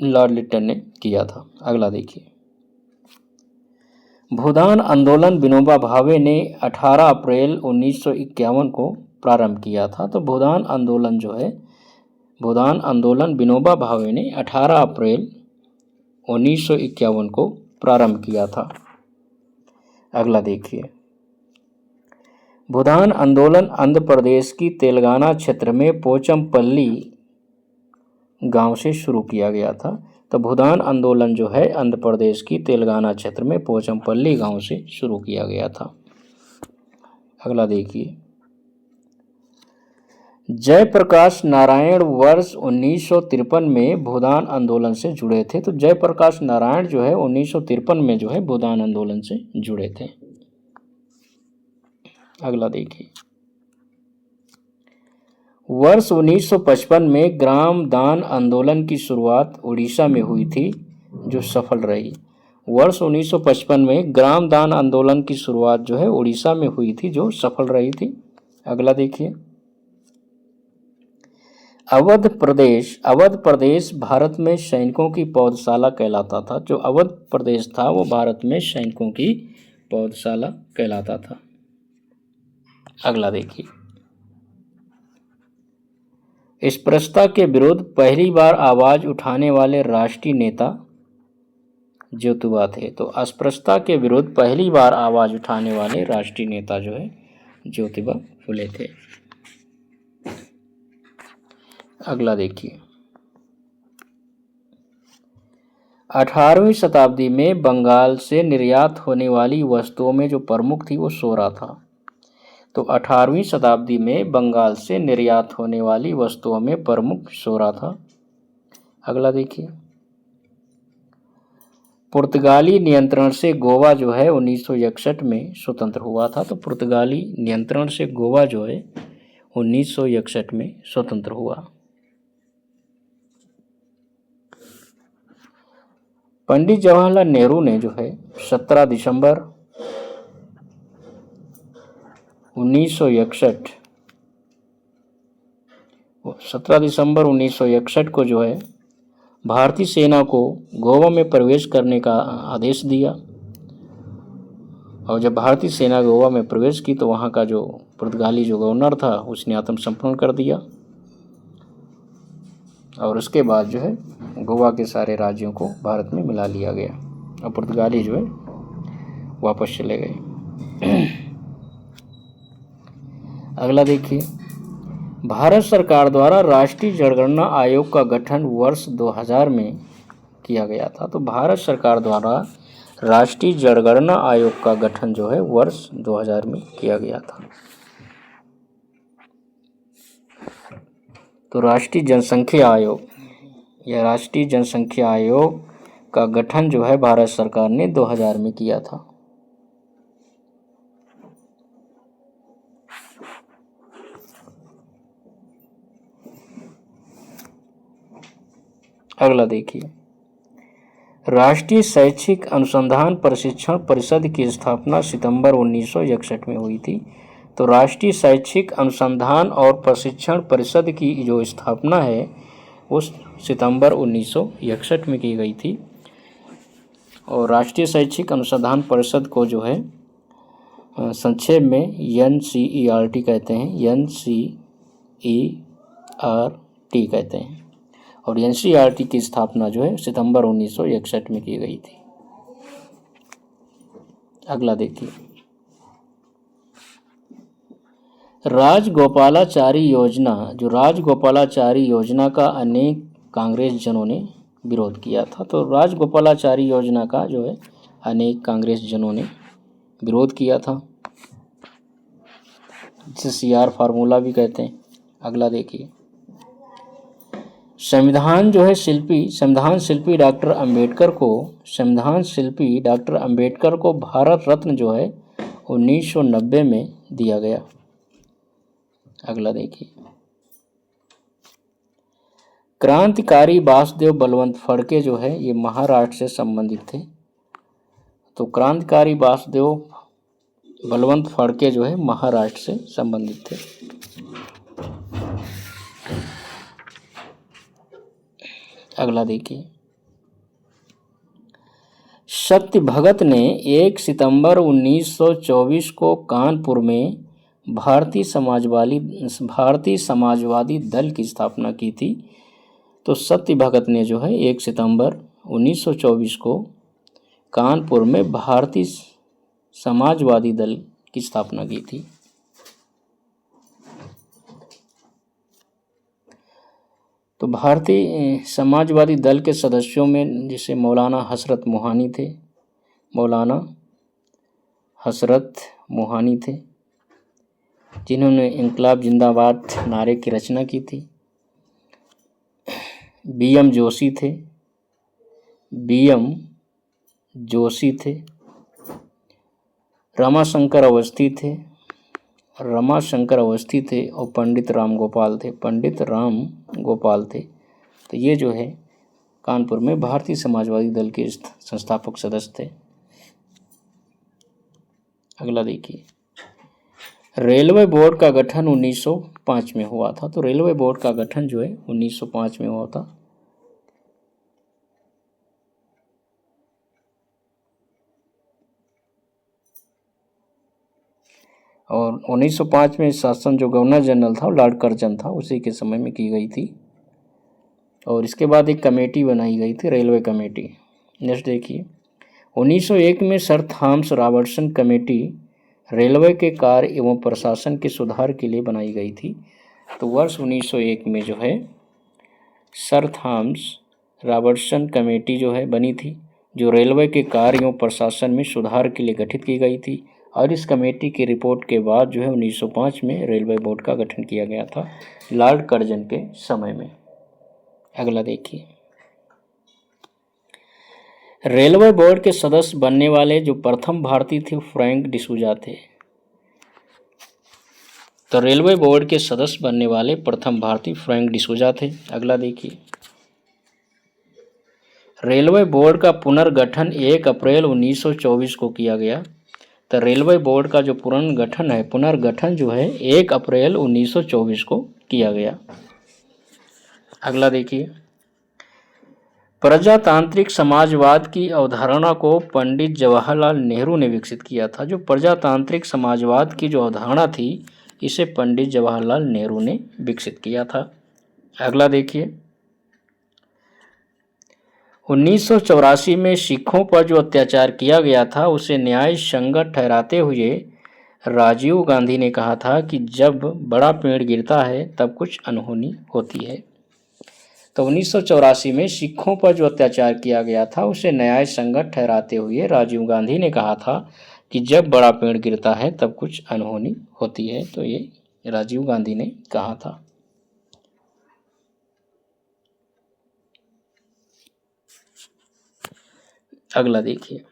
लॉर्ड लिट्टन ने किया था। अगला देखिए, भूदान आंदोलन विनोबा भावे ने 18 अप्रैल 1951 को प्रारंभ किया था। तो भूदान आंदोलन विनोबा भावे ने 18 अप्रैल 1951 को प्रारंभ किया था। अगला देखिए, भूदान आंदोलन आंध्र प्रदेश की तेलंगाना क्षेत्र में पोचमपल्ली गांव से शुरू किया गया था। तो भूदान आंदोलन जो है आंध्र प्रदेश की तेलंगाना क्षेत्र में पोचमपल्ली गांव से शुरू किया गया था। अगला देखिए, जयप्रकाश नारायण वर्ष 1953 में भूदान आंदोलन से जुड़े थे। तो जयप्रकाश नारायण जो है 1953 में जो है भूदान आंदोलन से जुड़े थे। अगला देखिए, वर्ष 1955 में ग्राम दान आंदोलन की शुरुआत उड़ीसा में हुई थी, जो सफल रही। वर्ष 1955 में ग्राम दान आंदोलन की शुरुआत जो है उड़ीसा में हुई थी, जो सफल रही थी। अगला देखिए, अवध प्रदेश भारत में सैनिकों की पौधशाला कहलाता था। जो अवध प्रदेश था वो भारत में सैनिकों की पौधशाला कहलाता था। अगला देखिए, इस प्रस्ताव के विरुद्ध पहली बार आवाज उठाने वाले राष्ट्रीय नेता ज्योतिबा थे। तो अस्पृश्यता के विरुद्ध पहली बार आवाज उठाने वाले राष्ट्रीय नेता जो है ज्योतिबा फुले थे। अगला देखिए, 18वीं शताब्दी में बंगाल से निर्यात होने वाली वस्तुओं में जो प्रमुख थी वो सोरा था। तो 18वीं शताब्दी में बंगाल से निर्यात होने वाली वस्तुओं में प्रमुख सोरा था। अगला देखिए, पुर्तगाली नियंत्रण से गोवा जो है 1961 में स्वतंत्र हुआ था। तो पुर्तगाली नियंत्रण से गोवा जो है 1961 में स्वतंत्र हुआ। पंडित जवाहरलाल नेहरू ने जो है 17 दिसंबर 1961 को जो है भारतीय सेना को गोवा में प्रवेश करने का आदेश दिया। और जब भारतीय सेना गोवा में प्रवेश की तो वहाँ का जो पुर्तगाली जो गवर्नर था उसने आत्मसमर्पण कर दिया। और उसके बाद जो है गोवा के सारे राज्यों को भारत में मिला लिया गया और पुर्तगाली जो है वापस चले गए। अगला देखिए, भारत सरकार द्वारा राष्ट्रीय जनगणना आयोग का गठन वर्ष 2000 में किया गया था। तो भारत सरकार द्वारा राष्ट्रीय जनगणना आयोग का गठन जो है वर्ष 2000 में किया गया था। तो राष्ट्रीय जनसंख्या आयोग या राष्ट्रीय जनसंख्या आयोग का गठन जो है भारत सरकार ने 2000 में किया था। अगला देखिए, राष्ट्रीय शैक्षिक अनुसंधान प्रशिक्षण परिषद की स्थापना सितंबर 1961 में हुई थी। तो राष्ट्रीय शैक्षिक अनुसंधान और प्रशिक्षण परिषद की जो स्थापना है उस सितंबर 1961 में की गई थी। और राष्ट्रीय शैक्षिक अनुसंधान परिषद को जो है संक्षेप में NCERT कहते हैं, NCERT कहते हैं। और NCERT की स्थापना जो है सितंबर 1961 में की गई थी। अगला देखिए, राजगोपालाचारी योजना, जो राजगोपालाचारी योजना का अनेक कांग्रेस जनों ने विरोध किया था। तो राजगोपालाचारी योजना का जो है अनेक कांग्रेस जनों ने विरोध किया था, जिसे CR फार्मूला भी कहते हैं। अगला देखिए, संविधान शिल्पी डॉक्टर अंबेडकर को भारत रत्न जो है 1990 में दिया गया। अगला देखिए, क्रांतिकारी वासुदेव बलवंत फड़के जो है ये महाराष्ट्र से संबंधित थे। तो क्रांतिकारी वासुदेव बलवंत फड़के जो है महाराष्ट्र से संबंधित थे। अगला देखिए, सत्य भगत ने 1 सितंबर 1924 को कानपुर में भारतीय समाजवादी दल की स्थापना की थी। तो सत्य भगत ने जो है 1 सितंबर 1924 को कानपुर में भारतीय समाजवादी दल की स्थापना की थी। तो भारतीय समाजवादी दल के सदस्यों में जैसे मौलाना हसरत मोहानी थे, जिन्होंने इंकलाब जिंदाबाद नारे की रचना की थी। BM जोशी थे, रमाशंकर अवस्थी थे और पंडित राम गोपाल थे। तो ये जो है कानपुर में भारतीय समाजवादी दल के संस्थापक सदस्य थे। अगला देखिए, रेलवे बोर्ड का गठन 1905 में हुआ था। तो रेलवे बोर्ड का गठन जो है 1905 में हुआ था। और 1905 में शासन जो गवर्नर जनरल था वो लॉर्ड कर्जन था, उसी के समय में की गई थी। और इसके बाद एक कमेटी बनाई गई थी, रेलवे कमेटी। नेक्स्ट देखिए, 1901 में sir Thomas Robertson committee railway के कार्य एवं प्रशासन के सुधार के लिए बनाई गई थी। तो वर्ष 1901 में जो है सर थॉमस रॉबर्टसन कमेटी जो है बनी थी, जो रेलवे के कार्य एवं प्रशासन में सुधार के लिए गठित की गई थी। और इस कमेटी की रिपोर्ट के बाद जो है 1905 में रेलवे बोर्ड का गठन किया गया था लॉर्ड कर्जन के समय में। अगला देखिए, रेलवे बोर्ड के सदस्य बनने वाले जो प्रथम भारतीय थे फ्रैंक डिसूजा थे। तो रेलवे बोर्ड के सदस्य बनने वाले प्रथम भारतीय फ्रैंक डिसूजा थे। अगला देखिए, रेलवे बोर्ड का पुनर्गठन 1 अप्रैल 1924 को किया गया। तो रेलवे बोर्ड का जो पुनर्गठन जो है 1 अप्रैल 1924 को किया गया। अगला देखिए, प्रजातांत्रिक समाजवाद की अवधारणा को पंडित जवाहरलाल नेहरू ने विकसित किया था। जो प्रजातांत्रिक समाजवाद की जो अवधारणा थी, इसे पंडित जवाहरलाल नेहरू ने विकसित किया था। अगला देखिए, 1984 में सिखों पर जो अत्याचार किया गया था उसे न्याय संगत ठहराते हुए राजीव गांधी ने कहा था कि जब बड़ा पेड़ गिरता है तब कुछ अनहोनी होती है। तो 1984 में सिखों पर जो अत्याचार किया गया था उसे न्याय संगत ठहराते हुए राजीव गांधी ने कहा था कि जब बड़ा पेड़ गिरता है तब कुछ अनहोनी होती है। तो ये राजीव गांधी ने कहा था। अगला देखिए,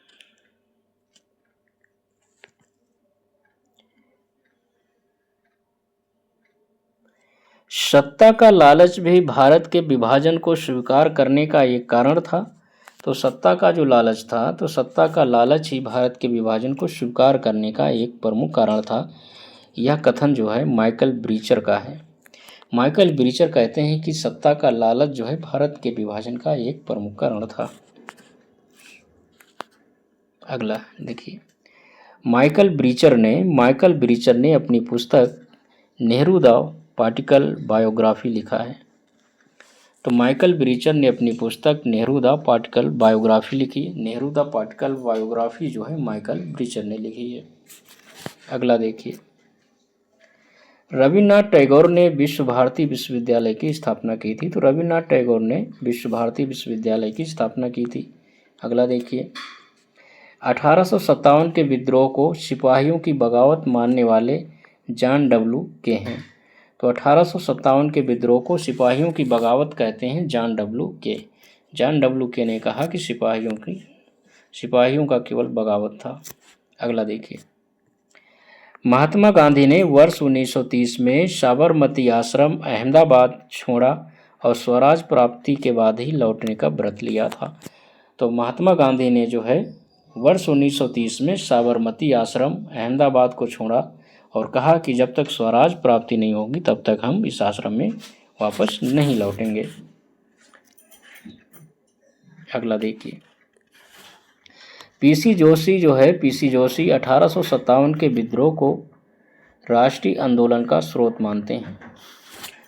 सत्ता का लालच भी भारत के विभाजन को स्वीकार करने का एक कारण था। तो सत्ता का जो लालच था, तो सत्ता का लालच ही भारत के विभाजन को स्वीकार करने का एक प्रमुख कारण था। यह कथन जो है माइकल ब्रीचर का है। माइकल ब्रीचर कहते हैं कि सत्ता का लालच जो है भारत के विभाजन का एक प्रमुख कारण था। अगला देखिए, माइकल ब्रीचर ने अपनी पुस्तक नेहरू द पॉलिटिकल बायोग्राफी लिखा है। तो माइकल ब्रीचर ने अपनी पुस्तक नेहरू द पॉलिटिकल बायोग्राफी लिखी। नेहरू द पॉलिटिकल बायोग्राफी जो है माइकल ब्रीचर ने लिखी है। अगला देखिए, रविन्द्रनाथ टैगोर ने विश्व भारती विश्वविद्यालय की स्थापना की थी। तो रविन्द्रनाथ टैगोर ने विश्व भारती विश्वविद्यालय की स्थापना की थी। अगला देखिए, 1857 के विद्रोह को सिपाहियों की बगावत मानने वाले जॉन डब्ल्यू के हैं। तो 1857 के विद्रोह को सिपाहियों की बगावत कहते हैं जॉन डब्ल्यू के। जॉन डब्ल्यू के ने कहा कि सिपाहियों का केवल बगावत था। अगला देखिए, महात्मा गांधी ने वर्ष 1930 में साबरमती आश्रम अहमदाबाद छोड़ा और स्वराज प्राप्ति के बाद ही लौटने का व्रत लिया था। तो महात्मा गांधी ने जो है वर्ष 1930 में साबरमती आश्रम अहमदाबाद को छोड़ा और कहा कि जब तक स्वराज प्राप्ति नहीं होगी तब तक हम इस आश्रम में वापस नहीं लौटेंगे। अगला देखिए, पीसी जोशी 1857 के विद्रोह को राष्ट्रीय आंदोलन का स्रोत मानते हैं।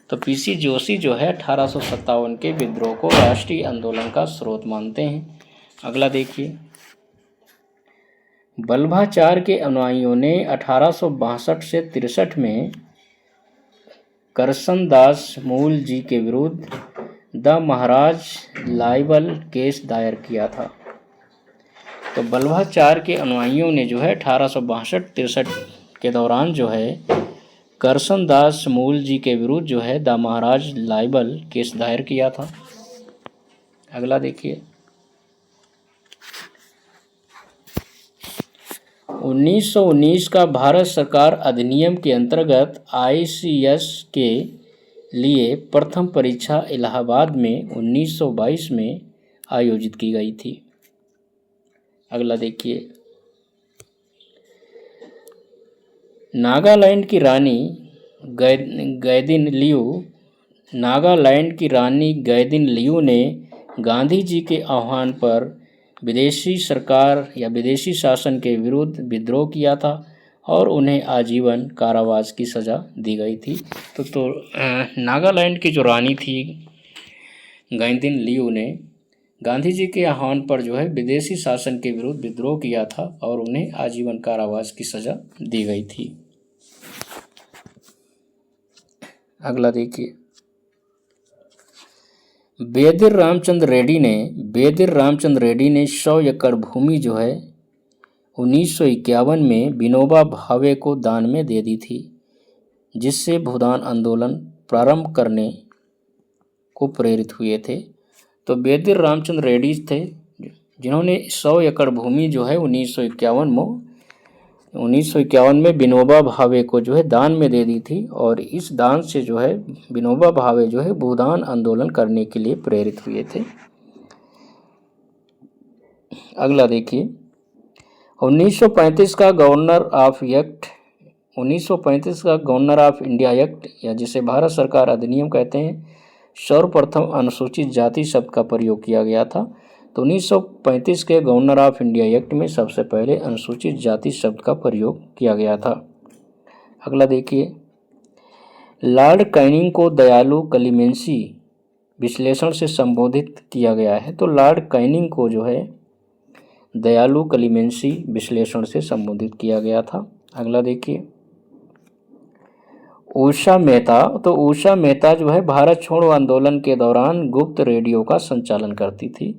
तो पीसी जोशी जो है 1857 के विद्रोह को राष्ट्रीय आंदोलन का स्रोत मानते हैं। अगला देखिए, वल्लभाचार्य के अनुयायियों ने 1862 से 63 में करसनदास मूल जी के विरुद्ध द महाराज लाइबल केस दायर किया था। तो वल्लभाचार्य के अनुयायियों ने जो है 1862-63 के दौरान जो है करसनदास मूल जी के विरुद्ध जो है द महाराज लाइबल केस दायर किया था। अगला देखिए, 1919 का भारत सरकार अधिनियम के अंतर्गत ICS के लिए प्रथम परीक्षा इलाहाबाद में 1922 में आयोजित की गई थी। अगला देखिए, नागालैंड की रानी गैदिन लियू ने गांधी जी के आह्वान पर विदेशी सरकार या विदेशी शासन के विरुद्ध विद्रोह किया था और उन्हें आजीवन कारावास की सज़ा दी गई थी। तो नागालैंड की जो रानी थी गैंदिन लियू ने गांधी जी के आह्वान पर जो है विदेशी शासन के विरुद्ध विद्रोह किया था और उन्हें आजीवन कारावास की सज़ा दी गई थी। अगला देखिए, बेदिर रामचंद्र रेड्डी ने 100 एकड़ भूमि जो है 1951 में विनोबा भावे को दान में दे दी थी, जिससे भूदान आंदोलन प्रारंभ करने को प्रेरित हुए थे। तो बेदिर रामचंद्र रेड्डी थे जिन्होंने 100 एकड़ भूमि जो है 1951 में विनोबा भावे को जो है दान में दे दी थी, और इस दान से जो है विनोबा भावे जो है भूदान आंदोलन करने के लिए प्रेरित हुए थे। अगला देखिए, 1935 का गवर्नर ऑफ इंडिया एक्ट या जिसे भारत सरकार अधिनियम कहते हैं, सर्वप्रथम अनुसूचित जाति शब्द का प्रयोग किया गया था। तो 1935 के गवर्नर ऑफ इंडिया एक्ट में सबसे पहले अनुसूचित जाति शब्द का प्रयोग किया गया था। अगला देखिए, लॉर्ड कैनिंग को दयालु क्लीमेंसी विश्लेषण से संबोधित किया गया है। तो लॉर्ड कैनिंग को जो है दयालु क्लीमेंसी विश्लेषण से संबोधित किया गया था। अगला देखिए, उषा मेहता जो है भारत छोड़ो आंदोलन के दौरान गुप्त रेडियो का संचालन करती थी।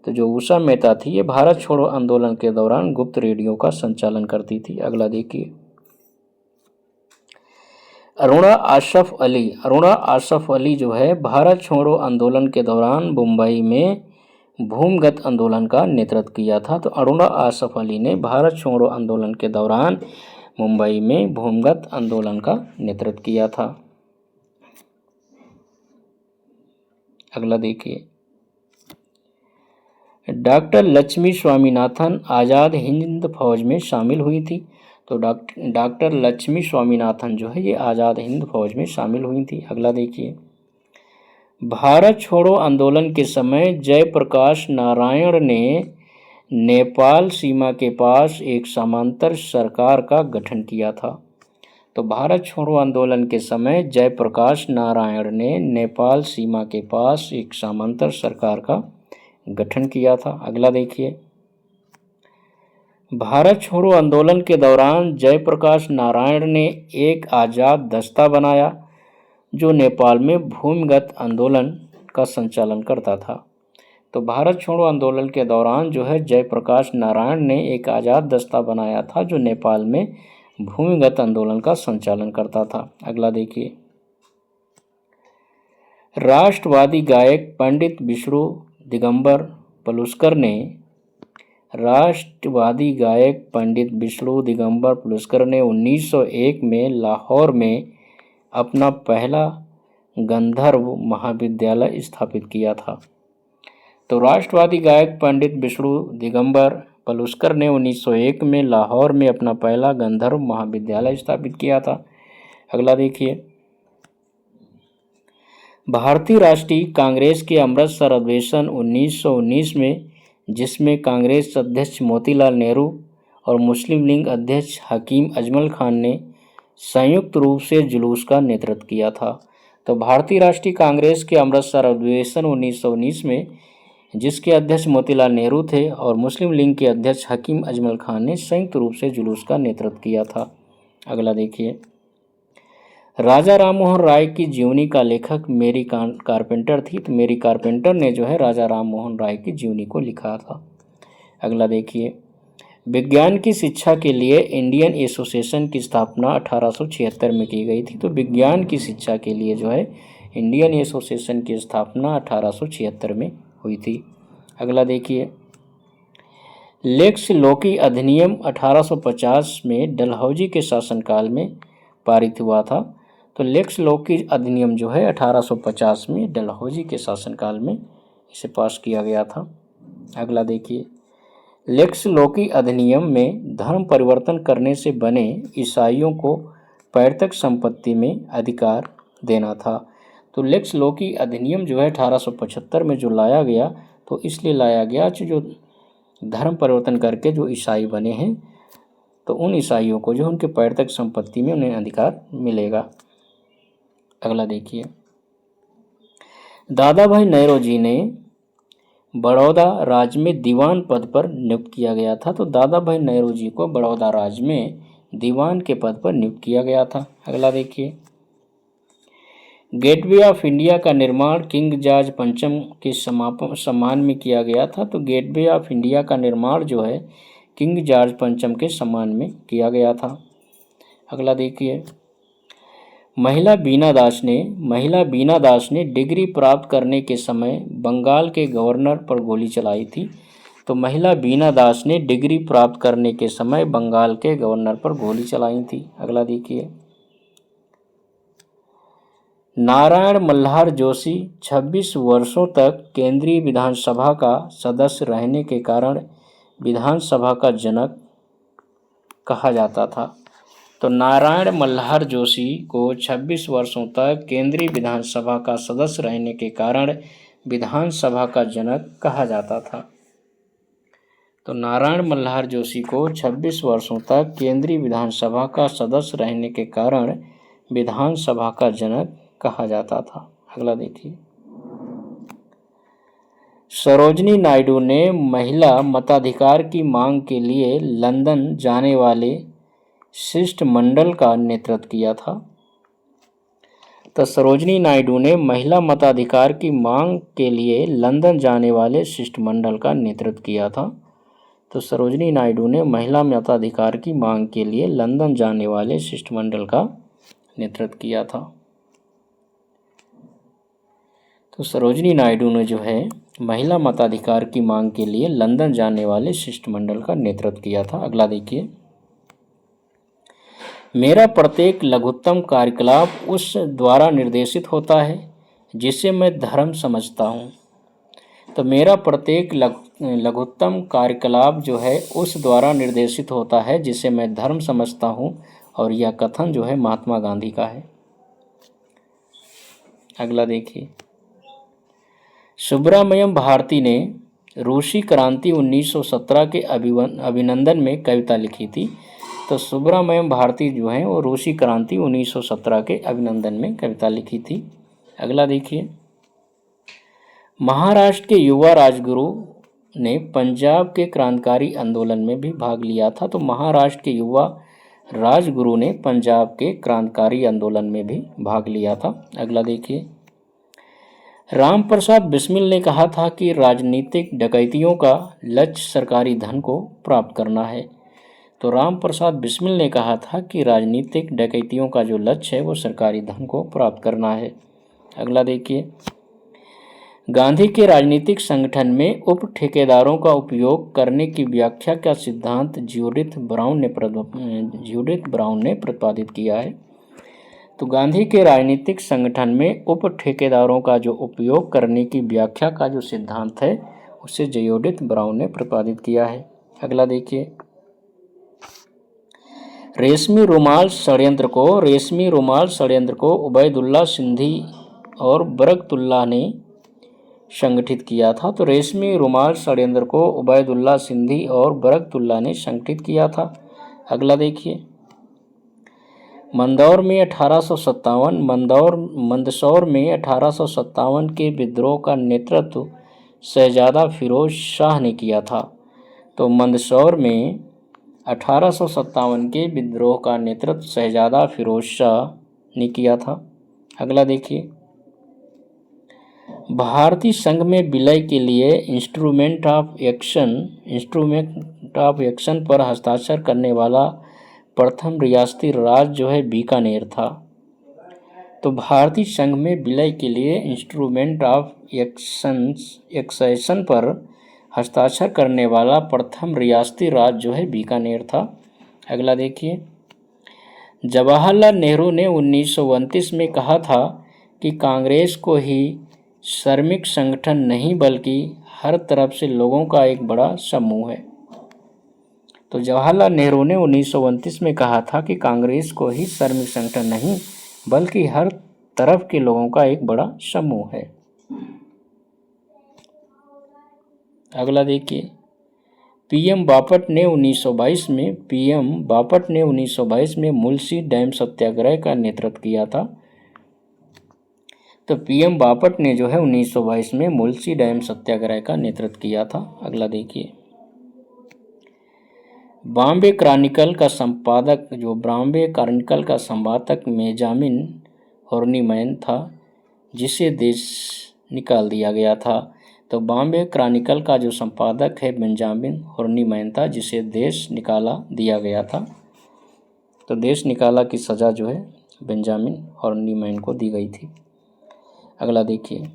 तो जो उषा मेहता थी ये भारत छोड़ो आंदोलन के दौरान गुप्त रेडियो का संचालन करती थी। अगला देखिए, अरुणा आसफ अली जो है भारत छोड़ो आंदोलन के दौरान मुंबई में भूमिगत आंदोलन का नेतृत्व किया था। तो अरुणा आसफ अली ने भारत छोड़ो आंदोलन के दौरान मुंबई में भूमिगत आंदोलन का नेतृत्व किया था। अगला देखिए, डॉक्टर लक्ष्मी स्वामीनाथन आज़ाद हिंद फौज में शामिल हुई थी। तो डॉक्टर लक्ष्मी स्वामीनाथन जो है ये आज़ाद हिंद फौज में शामिल हुई थी। अगला देखिए, भारत छोड़ो आंदोलन के समय जयप्रकाश नारायण ने नेपाल सीमा के पास एक समांतर सरकार का गठन किया था। तो भारत छोड़ो आंदोलन के समय जयप्रकाश नारायण ने नेपाल सीमा के पास एक समांतर सरकार का गठन किया था। अगला देखिए, भारत छोड़ो आंदोलन के दौरान जयप्रकाश नारायण ने एक आज़ाद दस्ता बनाया जो नेपाल में भूमिगत आंदोलन का संचालन करता था। तो भारत छोड़ो आंदोलन के दौरान जो है जयप्रकाश नारायण ने एक आज़ाद दस्ता बनाया था जो नेपाल में भूमिगत आंदोलन का संचालन करता था। अगला देखिए, राष्ट्रवादी गायक पंडित विष्णु दिगंबर पलुस्कर ने 1901 में लाहौर में अपना पहला गंधर्व महाविद्यालय स्थापित किया था। तो राष्ट्रवादी गायक पंडित विष्णु दिगंबर पलुस्कर ने 1901 में लाहौर में अपना पहला गंधर्व महाविद्यालय स्थापित किया था। अगला देखिए, भारतीय राष्ट्रीय कांग्रेस के अमृतसर अधिवेशन 1919 में, जिसमें कांग्रेस अध्यक्ष मोतीलाल नेहरू और मुस्लिम लीग अध्यक्ष हकीम अजमल खान ने संयुक्त रूप से जुलूस का नेतृत्व किया था। तो भारतीय राष्ट्रीय कांग्रेस के अमृतसर अधिवेशन 1919 में, जिसके अध्यक्ष मोतीलाल नेहरू थे और मुस्लिम लीग के अध्यक्ष हकीम अजमल खान ने संयुक्त रूप से जुलूस का नेतृत्व किया था। अगला देखिए, राजा राममोहन राय की जीवनी का लेखक मेरी कारपेंटर थी। तो मेरी कारपेंटर ने जो है राजा राममोहन राय की जीवनी को लिखा था। अगला देखिए, विज्ञान की शिक्षा के लिए इंडियन एसोसिएशन की स्थापना 1876 में की गई थी। तो विज्ञान की शिक्षा के लिए जो है इंडियन एसोसिएशन की स्थापना 1876 में हुई थी। अगला देखिए, लेक्स लोकी अधिनियम 1850 में डलहौजी के शासनकाल में पारित हुआ था। तो लेक्स लोकी अधिनियम जो है 1850 में डलहौजी के शासनकाल में इसे पास किया गया था। अगला देखिए, लेक्स लोकी अधिनियम में धर्म परिवर्तन करने से बने ईसाइयों को पैतृक संपत्ति में अधिकार देना था। तो लेक्स लोकी अधिनियम जो है 1875 में जो लाया गया, तो इसलिए लाया गया जो धर्म परिवर्तन करके जो ईसाई बने हैं तो उन ईसाइयों को जो उनके पैतृक संपत्ति में उन्हें अधिकार मिलेगा। अगला देखिए, दादा भाई नौरोजी ने बड़ौदा राज्य में दीवान पद पर नियुक्त किया गया था। तो दादा भाई नौरोजी को बड़ौदा राज्य में दीवान के पद पर नियुक्त किया गया था। अगला देखिए, गेटवे ऑफ इंडिया का निर्माण किंग जॉर्ज पंचम के सम्मान में किया गया था। तो गेटवे ऑफ इंडिया का निर्माण जो है किंग जॉर्ज पंचम के सम्मान में किया गया था। अगला देखिए, महिला बीना दास ने डिग्री प्राप्त करने के समय बंगाल के गवर्नर पर गोली चलाई थी। तो महिला बीना दास ने डिग्री प्राप्त करने के समय बंगाल के गवर्नर पर गोली चलाई थी। अगला देखिए, नारायण मल्हार जोशी 26 वर्षों तक केंद्रीय विधानसभा का सदस्य रहने के कारण विधानसभा का जनक कहा जाता था। तो नारायण मल्हार जोशी को 26 वर्षों तक केंद्रीय विधानसभा का सदस्य रहने के कारण विधानसभा का जनक कहा जाता था। तो नारायण मल्हार जोशी को 26 वर्षों तक केंद्रीय विधानसभा का सदस्य रहने के कारण विधानसभा का जनक कहा जाता था। अगला देखिए, सरोजिनी नायडू ने महिला मताधिकार की मांग के लिए लंदन जाने वाले शिष्टमंडल का नेतृत्व किया था। तो सरोजिनी नायडू ने महिला मताधिकार की मांग के लिए लंदन जाने वाले शिष्टमंडल का नेतृत्व किया था। तो सरोजिनी नायडू ने महिला मताधिकार की मांग के लिए लंदन जाने वाले शिष्टमंडल का नेतृत्व किया था। तो सरोजिनी नायडू ने जो है महिला मताधिकार की मांग के लिए लंदन जाने वाले शिष्टमंडल का नेतृत्व किया था। अगला देखिए, मेरा प्रत्येक लघुत्तम कार्यकलाप उस द्वारा निर्देशित होता है जिसे मैं धर्म समझता हूँ। तो मेरा प्रत्येक लघुत्तम कार्यकलाप जो है उस द्वारा निर्देशित होता है जिसे मैं धर्म समझता हूँ, और यह कथन जो है महात्मा गांधी का है। अगला देखिए, सुब्रमण्यम भारती ने रूसी क्रांति 1917 के अभिनंदन में कविता लिखी थी। तो सुब्रमण्यम भारती जो हैं वो रूसी क्रांति 1917 के अभिनंदन में कविता लिखी थी। अगला देखिए, महाराष्ट्र के युवा राजगुरु ने पंजाब के क्रांतिकारी आंदोलन में भी भाग लिया था। तो महाराष्ट्र के युवा राजगुरु ने पंजाब के क्रांतिकारी आंदोलन में भी भाग लिया था। अगला देखिए, राम प्रसाद बिस्मिल ने कहा था कि राजनीतिक डकैतियों का लक्ष्य सरकारी धन को प्राप्त करना है। तो राम प्रसाद बिस्मिल ने कहा था कि राजनीतिक डकैतियों का जो लक्ष्य है वो सरकारी धन को प्राप्त करना है। अगला देखिए, गांधी के राजनीतिक संगठन में उप ठेकेदारों का उपयोग करने की व्याख्या का सिद्धांत ज्यूडिथ ब्राउन ने प्रतिपादित किया है। तो गांधी के राजनीतिक संगठन में उप ठेकेदारों का जो उपयोग करने की व्याख्या का जो सिद्धांत है उसे ज्यूडिथ ब्राउन ने प्रतिपादित किया है। अगला देखिए, रेशमी रुमाल षड्यंत्र को उबैदुल्ला सिंधी और बरकतुल्लाह ने संगठित किया था। तो रेशमी रुमाल षड्यंत्र को उबैदुल्ला सिंधी और बरकतुल्लाह ने संगठित किया था। अगला देखिए, मंदसौर में 1857 के विद्रोह का नेतृत्व शहजादा फिरोज शाह ने किया था। तो मंदसौर में 1857 के विद्रोह का नेतृत्व शहजादा फिरोज शाह ने किया था। अगला देखिए, भारतीय संघ में विलय के लिए इंस्ट्रूमेंट ऑफ एक्शन पर हस्ताक्षर करने वाला प्रथम रियासती राज्य जो है बीकानेर था। तो भारतीय संघ में विलय के लिए इंस्ट्रूमेंट ऑफ एक्शन पर हस्ताक्षर करने वाला प्रथम रियासती राज्य जो है बीकानेर था। अगला देखिए, जवाहरलाल नेहरू ने 1929 में कहा था कि कांग्रेस को ही श्रमिक संगठन नहीं बल्कि हर तरफ से लोगों का एक बड़ा समूह है। तो जवाहरलाल नेहरू ने 1929 में कहा था कि कांग्रेस को ही श्रमिक संगठन नहीं बल्कि हर तरफ के लोगों का एक बड़ा समूह है। अगला देखिए, पीएम बापट ने 1922 में मुलशी डैम सत्याग्रह का नेतृत्व किया था। तो पीएम बापट ने जो है 1922 में मुलशी डैम सत्याग्रह का नेतृत्व किया था। अगला देखिए, बॉम्बे क्रॉनिकल का संपादक बेंजामिन हॉर्निमैन था, जिसे देश निकाल दिया गया था। तो बॉम्बे क्रॉनिकल का जो संपादक है बेंजामिन हॉर्निमैन था, जिसे देश निकाला दिया गया था। तो देश निकाला की सज़ा जो है बेंजामिन हॉर्निमैन को दी गई थी। अगला देखिए,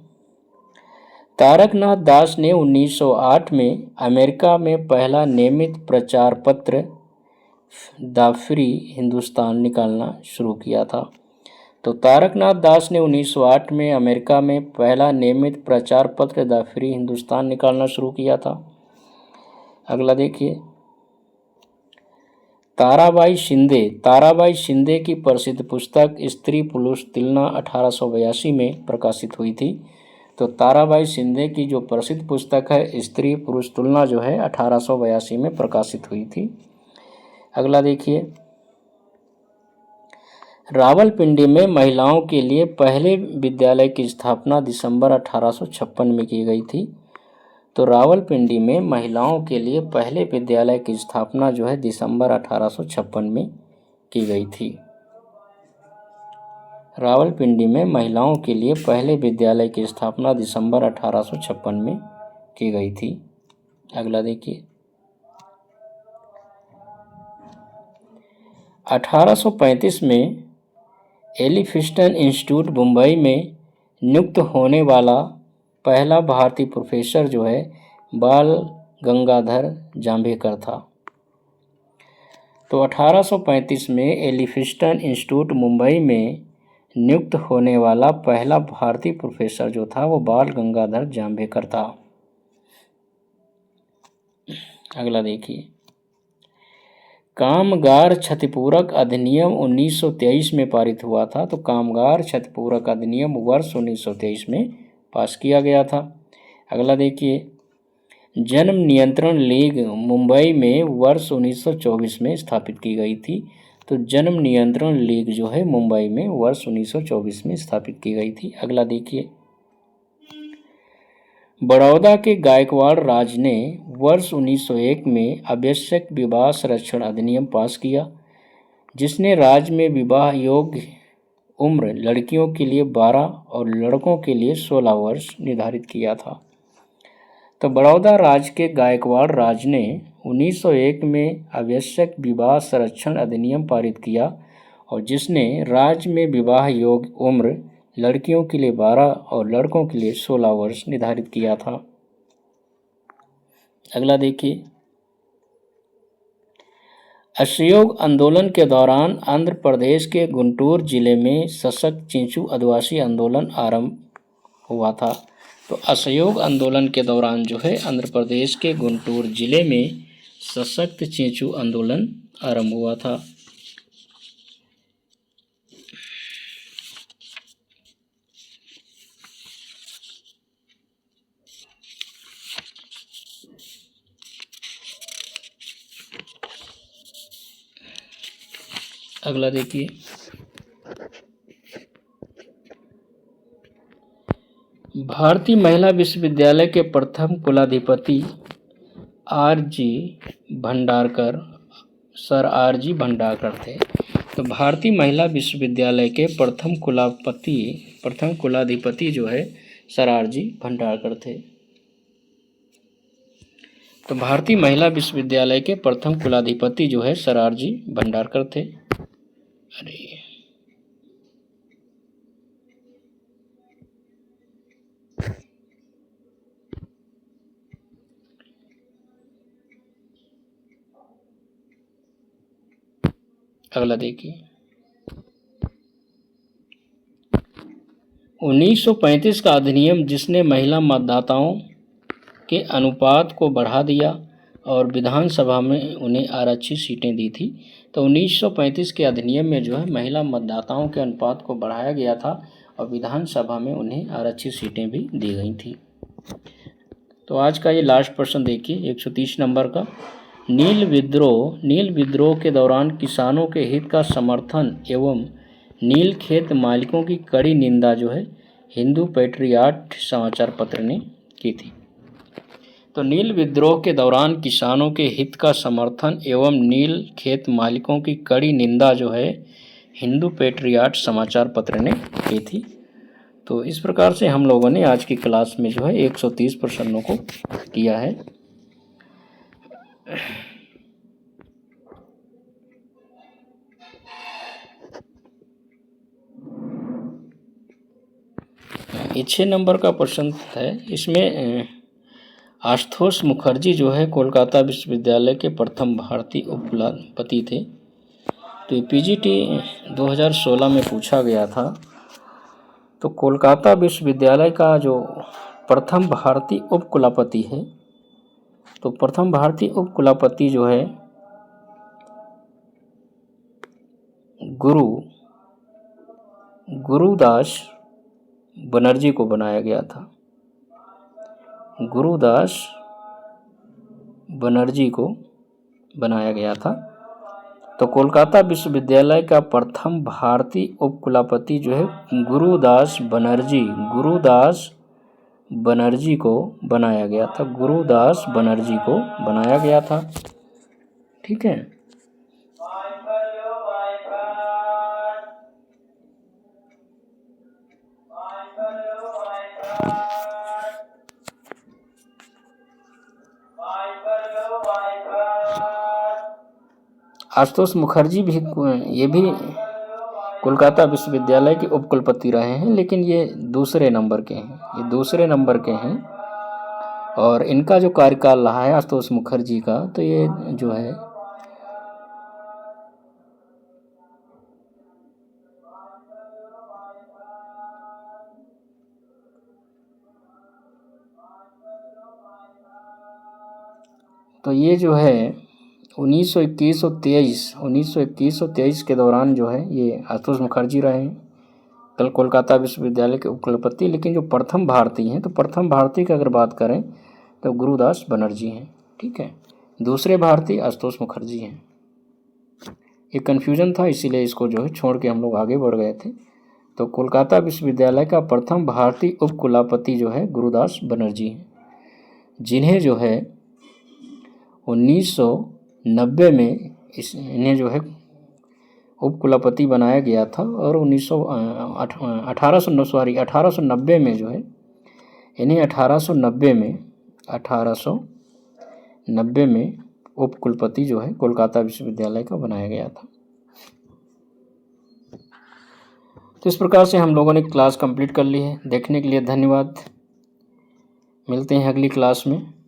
तारकनाथ दास ने 1908 में अमेरिका में पहला नियमित प्रचार पत्र द फ्री हिंदुस्तान निकालना शुरू किया था। तो तारकनाथ दास ने 1908 में अमेरिका में पहला नियमित प्रचार पत्र द फ्री हिंदुस्तान निकालना शुरू किया था। अगला देखिए, ताराबाई शिंदे की प्रसिद्ध पुस्तक स्त्री पुरुष तुलना 1882 में प्रकाशित हुई थी। तो ताराबाई शिंदे की जो प्रसिद्ध पुस्तक है स्त्री पुरुष तुलना जो है 1882 में प्रकाशित हुई थी। अगला देखिए, रावलपिंडी में महिलाओं के लिए पहले विद्यालय की स्थापना दिसंबर 1856 में की गई थी। तो रावलपिंडी में महिलाओं के लिए पहले विद्यालय की स्थापना जो है दिसंबर 1856 में की गई थी। रावलपिंडी में महिलाओं के लिए पहले विद्यालय की स्थापना दिसंबर 1856 में की गई थी। अगला देखिए, 1835 में एलिफिंस्टन इंस्टीट्यूट मुंबई में नियुक्त होने वाला पहला भारतीय प्रोफेसर जो है बाल गंगाधर जांभेकर था। तो 1835 में एलिफिंस्टन इंस्टीट्यूट मुंबई में नियुक्त होने वाला पहला भारतीय प्रोफेसर जो था वो बाल गंगाधर जांभेकर था। अगला देखिए, कामगार क्षतिपूरक अधिनियम 1923 में पारित हुआ था। तो कामगार क्षतिपूरक अधिनियम वर्ष 1923 में पास किया गया था। अगला देखिए, जन्म नियंत्रण लीग मुंबई में वर्ष 1924 में स्थापित की गई थी। तो जन्म नियंत्रण लीग जो है मुंबई में वर्ष 1924 में स्थापित की गई थी। अगला देखिए, बड़ौदा के गायकवाड़ राज ने वर्ष 1901 में आवश्यक विवाह संरक्षण अधिनियम पास किया, जिसने राज्य में विवाह योग्य उम्र लड़कियों के लिए 12 और लड़कों के लिए 16 वर्ष निर्धारित किया था। तो बड़ौदा राज्य के गायकवाड़ राज ने 1901 में आवश्यक विवाह संरक्षण अधिनियम पारित किया और जिसने राज्य में विवाह योग्य उम्र लड़कियों के लिए 12 और लड़कों के लिए 16 वर्ष निर्धारित किया था। अगला देखिए, असहयोग आंदोलन के दौरान आंध्र प्रदेश के गुंटूर जिले में सशक्त चिंचू आदिवासी आंदोलन आरंभ हुआ था। तो असहयोग आंदोलन के दौरान जो है आंध्र प्रदेश के गुंटूर जिले में सशक्त चिंचू आंदोलन आरंभ हुआ था। अगला देखिए, भारतीय महिला विश्वविद्यालय के प्रथम कुलाधिपति सर आर जी भंडारकर थे। तो भारतीय महिला विश्वविद्यालय के प्रथम कुलाधिपति जो है सर आर जी भंडारकर थे। तो भारतीय महिला विश्वविद्यालय के प्रथम कुलाधिपति जो है सर आर जी भंडारकर थे। अगला देखिए, 1935 का अधिनियम जिसने महिला मतदाताओं के अनुपात को बढ़ा दिया और विधानसभा में उन्हें आरक्षित सीटें दी थी। तो 1935 के अधिनियम में जो है महिला मतदाताओं के अनुपात को बढ़ाया गया था और विधानसभा में उन्हें आरक्षित सीटें भी दी गई थी। तो आज का ये लास्ट प्रश्न देखिए 130 नंबर का। नील विद्रोह के दौरान किसानों के हित का समर्थन एवं नील खेत मालिकों की कड़ी निंदा जो है हिंदू पैट्रियाट समाचार पत्र ने की थी। तो नील विद्रोह के दौरान किसानों के हित का समर्थन एवं नील खेत मालिकों की कड़ी निंदा जो है हिंदू पैट्रियाट समाचार पत्र ने की थी। तो इस प्रकार से हम लोगों ने आज की क्लास में जो है 130 प्रश्नों को किया है। ये 6 नंबर का प्रश्न है। इसमें आशुतोष मुखर्जी जो है कोलकाता विश्वविद्यालय के प्रथम भारतीय उपकुलपति थे। तो ये पीजीटी 2016 में पूछा गया था। तो कोलकाता विश्वविद्यालय का जो प्रथम भारतीय उपकुलपति है, तो प्रथम भारतीय उपकुलपति जो है गुरुदास बनर्जी को बनाया गया था। गुरुदास बनर्जी को बनाया गया था। तो कोलकाता विश्वविद्यालय का प्रथम भारतीय उपकुलपति जो है गुरुदास बनर्जी को बनाया गया था। गुरुदास बनर्जी को बनाया गया था। ठीक है। आशुतोष मुखर्जी भी ये भी कोलकाता विश्वविद्यालय के उपकुलपति रहे हैं, लेकिन ये दूसरे नंबर के हैं। और इनका जो कार्यकाल रहा है आशुतोष मुखर्जी का, तो ये जो है ये जो है 1921 और 23 के दौरान जो है ये आशुतोष मुखर्जी रहे हैं कल कोलकाता विश्वविद्यालय के उपकुलपति। लेकिन जो प्रथम भारतीय हैं, तो प्रथम भारतीय की अगर बात करें तो गुरुदास बनर्जी हैं। ठीक है। दूसरे भारतीय आशुतोष मुखर्जी हैं। ये कन्फ्यूजन था, इसीलिए इसको जो है छोड़ के हम लोग आगे बढ़ गए थे। तो कोलकाता विश्वविद्यालय का प्रथम भारतीय उपकुलपति जो है गुरुदास बनर्जी हैं, जिन्हें जो है 1990 में इन्हें जो है उपकुलपति बनाया गया था। और 1890 में जो है इन्हें 1890 में उपकुलपति जो है कोलकाता विश्वविद्यालय का बनाया गया था। तो इस प्रकार से हम लोगों ने क्लास कंप्लीट कर ली है। देखने के लिए धन्यवाद। मिलते हैं अगली क्लास में।